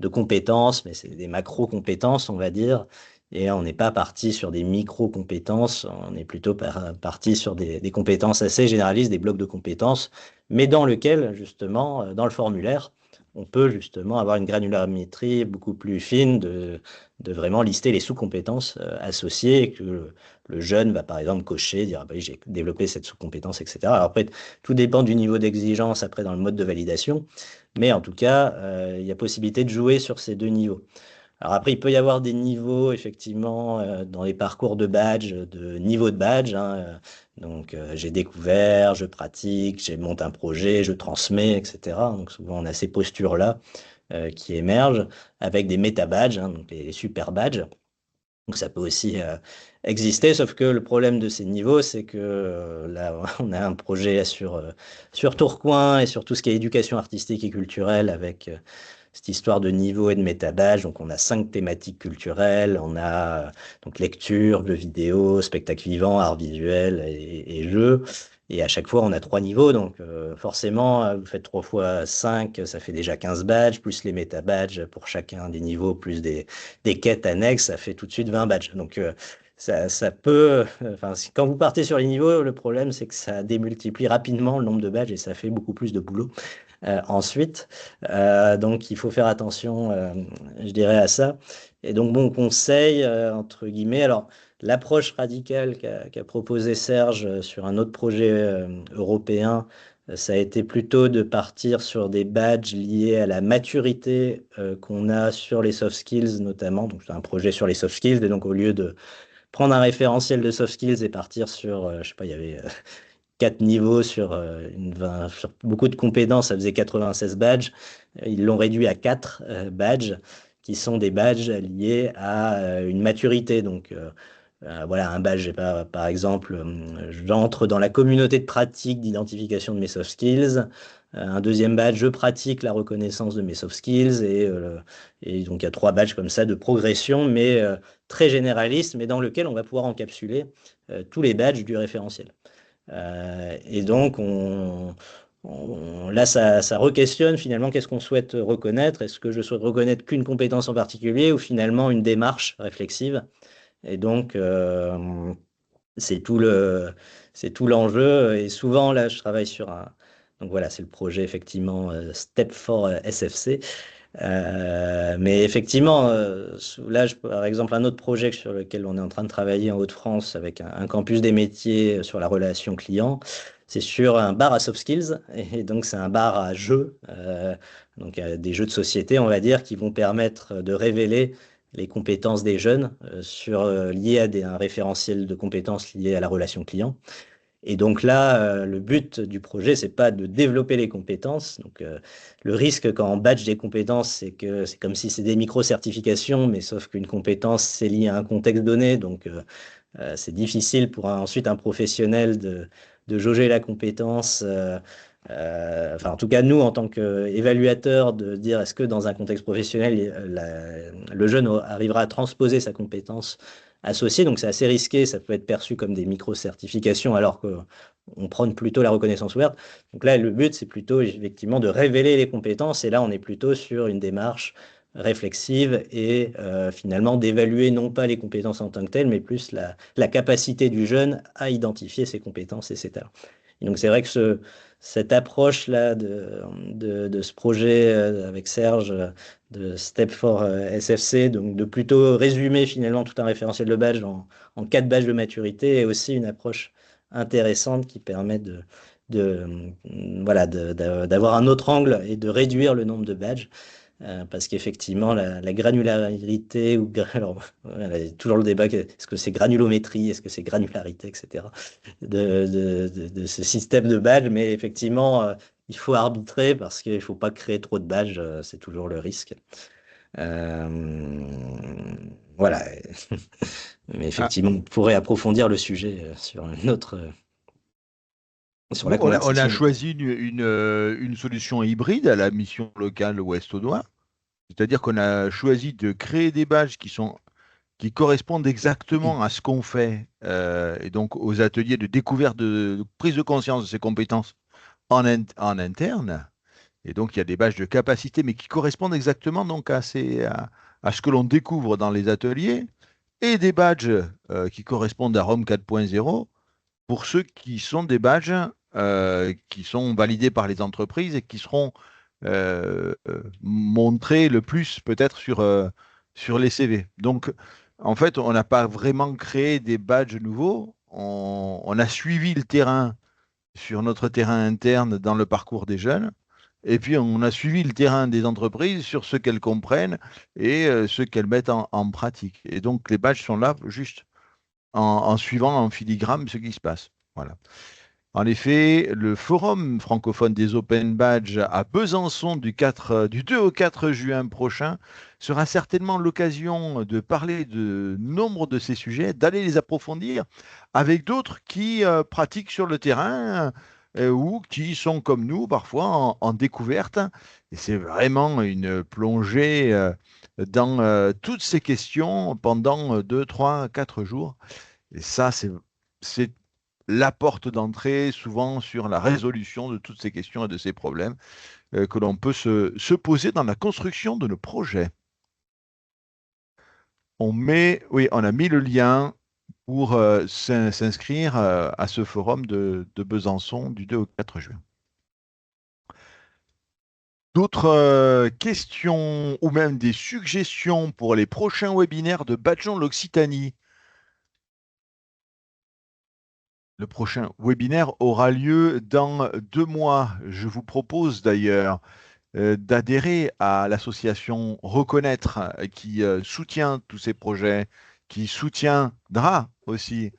de compétences, mais c'est des macro-compétences, on va dire. Et on n'est pas parti sur des micro-compétences, on est plutôt parti sur des compétences assez généralistes, des blocs de compétences, mais dans lequel, justement, dans le formulaire, on peut justement avoir une granularimétrie beaucoup plus fine de vraiment lister les sous-compétences associées et que le jeune va par exemple cocher, dire ah bah, j'ai développé cette sous-compétence, etc. Alors après, tout dépend du niveau d'exigence après dans le mode de validation, mais en tout cas, il y a possibilité de jouer sur ces deux niveaux. Alors après, il peut y avoir des niveaux, effectivement, dans les parcours de badge, de niveau de badge. Hein, donc, j'ai découvert, je pratique, j'ai monté un projet, je transmets, etc. Donc, souvent, on a ces postures-là qui émergent avec des méta-badges, hein, donc les super badges. Donc, ça peut aussi exister, sauf que le problème de ces niveaux, c'est que là, on a un projet sur Tourcoing et sur tout ce qui est éducation artistique et culturelle avec cette histoire de niveau et de métabadge. Donc, on a 5 thématiques culturelles. On a donc lecture, jeux vidéo, spectacle vivant, art visuel et jeux. Et à chaque fois, on a 3 niveaux. Donc, forcément, vous faites 3 fois 5, ça fait déjà 15 badges, plus les méta-badges pour chacun des niveaux, plus des quêtes annexes, ça fait tout de suite 20 badges. Donc, ça peut. Enfin, quand vous partez sur les niveaux, le problème, c'est que ça démultiplie rapidement le nombre de badges et ça fait beaucoup plus de boulot. Ensuite, donc il faut faire attention, je dirais, à ça. Et donc, bon conseil, entre guillemets, alors l'approche radicale qu'a proposé Serge sur un autre projet européen, ça a été plutôt de partir sur des badges liés à la maturité qu'on a sur les soft skills notamment. Donc, c'est un projet sur les soft skills, et donc au lieu de prendre un référentiel de soft skills et partir sur, je sais pas, il y avait 4 niveaux sur beaucoup de compétences, ça faisait 96 badges. Ils l'ont réduit à 4 badges, qui sont des badges liés à une maturité. Donc, voilà, un badge, par exemple, j'entre dans la communauté de pratique d'identification de mes soft skills. Un deuxième badge, je pratique la reconnaissance de mes soft skills. Et donc, il y a 3 badges comme ça de progression, mais très généralistes, mais dans lequel on va pouvoir encapsuler tous les badges du référentiel. Et donc, là, ça re-questionne finalement qu'est-ce qu'on souhaite reconnaître. Est-ce que je souhaite reconnaître qu'une compétence en particulier ou finalement une démarche réflexive? Et donc, c'est tout l'enjeu. Et souvent, là, je travaille sur un. Donc voilà, c'est le projet effectivement Step for SFC. Mais effectivement, là, par exemple, un autre projet sur lequel on est en train de travailler en Hauts-de-France avec un campus des métiers sur la relation client, c'est sur un bar à soft skills. Et donc, c'est un bar à jeux, donc des jeux de société, on va dire, qui vont permettre de révéler les compétences des jeunes liées à un référentiel de compétences liées à la relation client. Et donc là, le but du projet, c'est pas de développer les compétences. Donc, le risque quand on badge des compétences, c'est que c'est comme si c'est des micro-certifications, mais sauf qu'une compétence, c'est lié à un contexte donné. Donc, c'est difficile pour ensuite un professionnel de jauger la compétence. Enfin, en tout cas, nous, en tant qu'évaluateurs, de dire est-ce que dans un contexte professionnel, le jeune arrivera à transposer sa compétence associés, donc c'est assez risqué, ça peut être perçu comme des micro-certifications alors qu'on prône plutôt la reconnaissance ouverte. Donc là, le but, c'est plutôt effectivement de révéler les compétences, et là, on est plutôt sur une démarche réflexive et finalement d'évaluer non pas les compétences en tant que telles, mais plus la capacité du jeune à identifier ses compétences et ses talents. Et donc c'est vrai que cette approche-là de ce projet avec Serge, de Step for SFC, donc de plutôt résumer finalement tout un référentiel de badge en 4 badges de maturité, est aussi une approche intéressante qui permet voilà, d'avoir un autre angle et de réduire le nombre de badges. Parce qu'effectivement, la granularité, alors, voilà, il y a toujours le débat, est-ce que c'est granulométrie, est-ce que c'est granularité, etc., de ce système de badges, mais effectivement, il faut arbitrer parce qu'il ne faut pas créer trop de badges, c'est toujours le risque. Voilà. Mais effectivement, on pourrait approfondir le sujet sur une autre. Sur la On a conversation. choisi une solution hybride à la mission locale Ouest-Audoin. C'est-à-dire qu'on a choisi de créer des badges qui correspondent exactement à ce qu'on fait, et donc aux ateliers de découverte, de prise de conscience de ces compétences en interne. Et donc, il y a des badges de capacité, mais qui correspondent exactement donc à ce que l'on découvre dans les ateliers, et des badges qui correspondent à Rome 4.0 pour ceux qui sont des badges qui sont validés par les entreprises et qui seront montrés le plus peut-être sur les CV. Donc, en fait, on n'a pas vraiment créé des badges nouveaux. On a suivi le terrain sur notre terrain interne dans le parcours des jeunes. Et puis, on a suivi le terrain des entreprises sur ce qu'elles comprennent et ce qu'elles mettent en pratique. Et donc, les badges sont là juste en suivant en filigrane ce qui se passe. Voilà. En effet, le forum francophone des Open Badges à Besançon du 2 au 4 juin prochain sera certainement l'occasion de parler de nombre de ces sujets, d'aller les approfondir avec d'autres qui pratiquent sur le terrain ou qui sont comme nous parfois en découverte. Et c'est vraiment une plongée dans toutes ces questions pendant 2, 3, 4 jours. Et ça, c'est la porte d'entrée, souvent sur la résolution de toutes ces questions et de ces problèmes que l'on peut se poser dans la construction de nos projets. On a mis le lien pour s'inscrire à ce forum de Besançon du 2 au 4 juin. D'autres questions ou même des suggestions pour les prochains webinaires de Badgeon l'Occitanie? Le prochain webinaire aura lieu dans 2 mois. Je vous propose d'ailleurs d'adhérer à l'association Reconnaître qui soutient tous ces projets, qui soutiendra aussi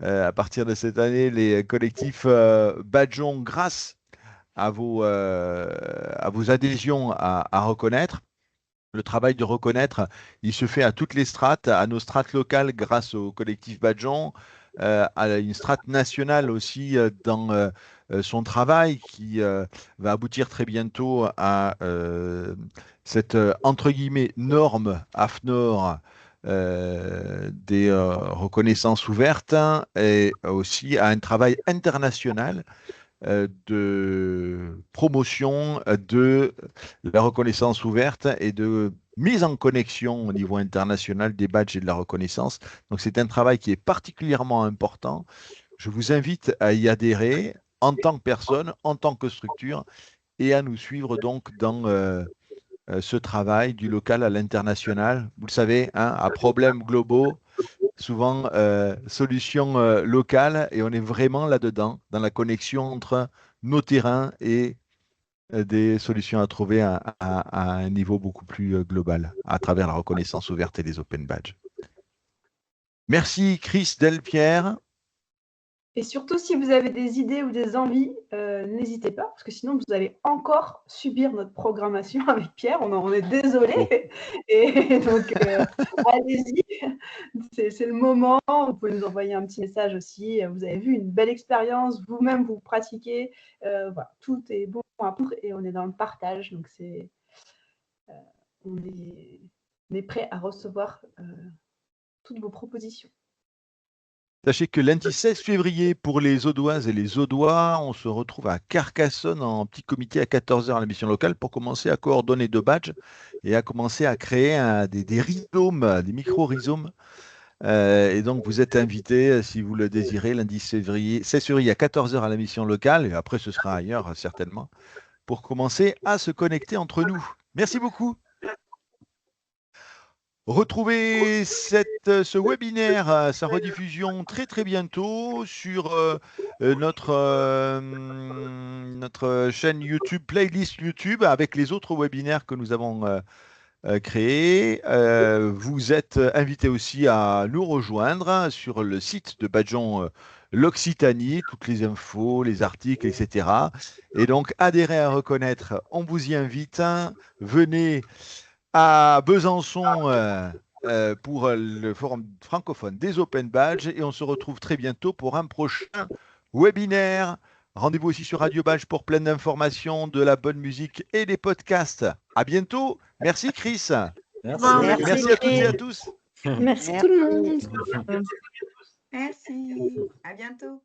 à partir de cette année les collectifs Badgeon grâce à vos adhésions à Reconnaître. Le travail de Reconnaître, il se fait à toutes les strates, à nos strates locales grâce au collectif Badgeon, à une strate nationale aussi dans son travail qui va aboutir très bientôt à cette entre guillemets norme AFNOR des reconnaissances ouvertes et aussi à un travail international de promotion de la reconnaissance ouverte et de mise en connexion au niveau international des badges et de la reconnaissance. Donc c'est un travail qui est particulièrement important. Je vous invite à y adhérer en tant que personne, en tant que structure et à nous suivre donc dans ce travail du local à l'international. Vous le savez, hein, à problèmes globaux, souvent solutions locales, et on est vraiment là-dedans, dans la connexion entre nos terrains et des solutions à trouver à un niveau beaucoup plus global, à travers la reconnaissance ouverte et les open badges. Merci Chris Delpierre. Et surtout, si vous avez des idées ou des envies, n'hésitez pas, parce que sinon, vous allez encore subir notre programmation avec Pierre. On est désolé. Et donc, allez-y. C'est le moment. Vous pouvez nous envoyer un petit message aussi. Vous avez vu une belle expérience. Vous-même, vous pratiquez. Voilà, tout est bon à prendre et on est dans le partage. Donc, on est prêt à recevoir toutes vos propositions. Sachez que lundi 16 février, pour les Audoises et les Audois, on se retrouve à Carcassonne en petit comité à 14h à la mission locale pour commencer à coordonner 2 badges et à commencer à créer des rhizomes, des micro-rhizomes. Et donc, vous êtes invités, si vous le désirez, lundi 16 février à 14h à la mission locale, et après ce sera ailleurs certainement, pour commencer à se connecter entre nous. Merci beaucoup. Retrouvez ce webinaire, sa rediffusion très très bientôt sur notre chaîne YouTube, playlist YouTube, avec les autres webinaires que nous avons créés. Vous êtes invités aussi à nous rejoindre sur le site de Badgeon l'Occitanie, toutes les infos, les articles, etc. Et donc, adhérez à Reconnaître, on vous y invite. Venez à Besançon pour le forum francophone des Open Badges et on se retrouve très bientôt pour un prochain webinaire. Rendez-vous aussi sur Radio Badge pour plein d'informations, de la bonne musique et des podcasts. À bientôt. Merci Chris. Merci à toutes et à tous. Merci tout le monde. Merci. À bientôt.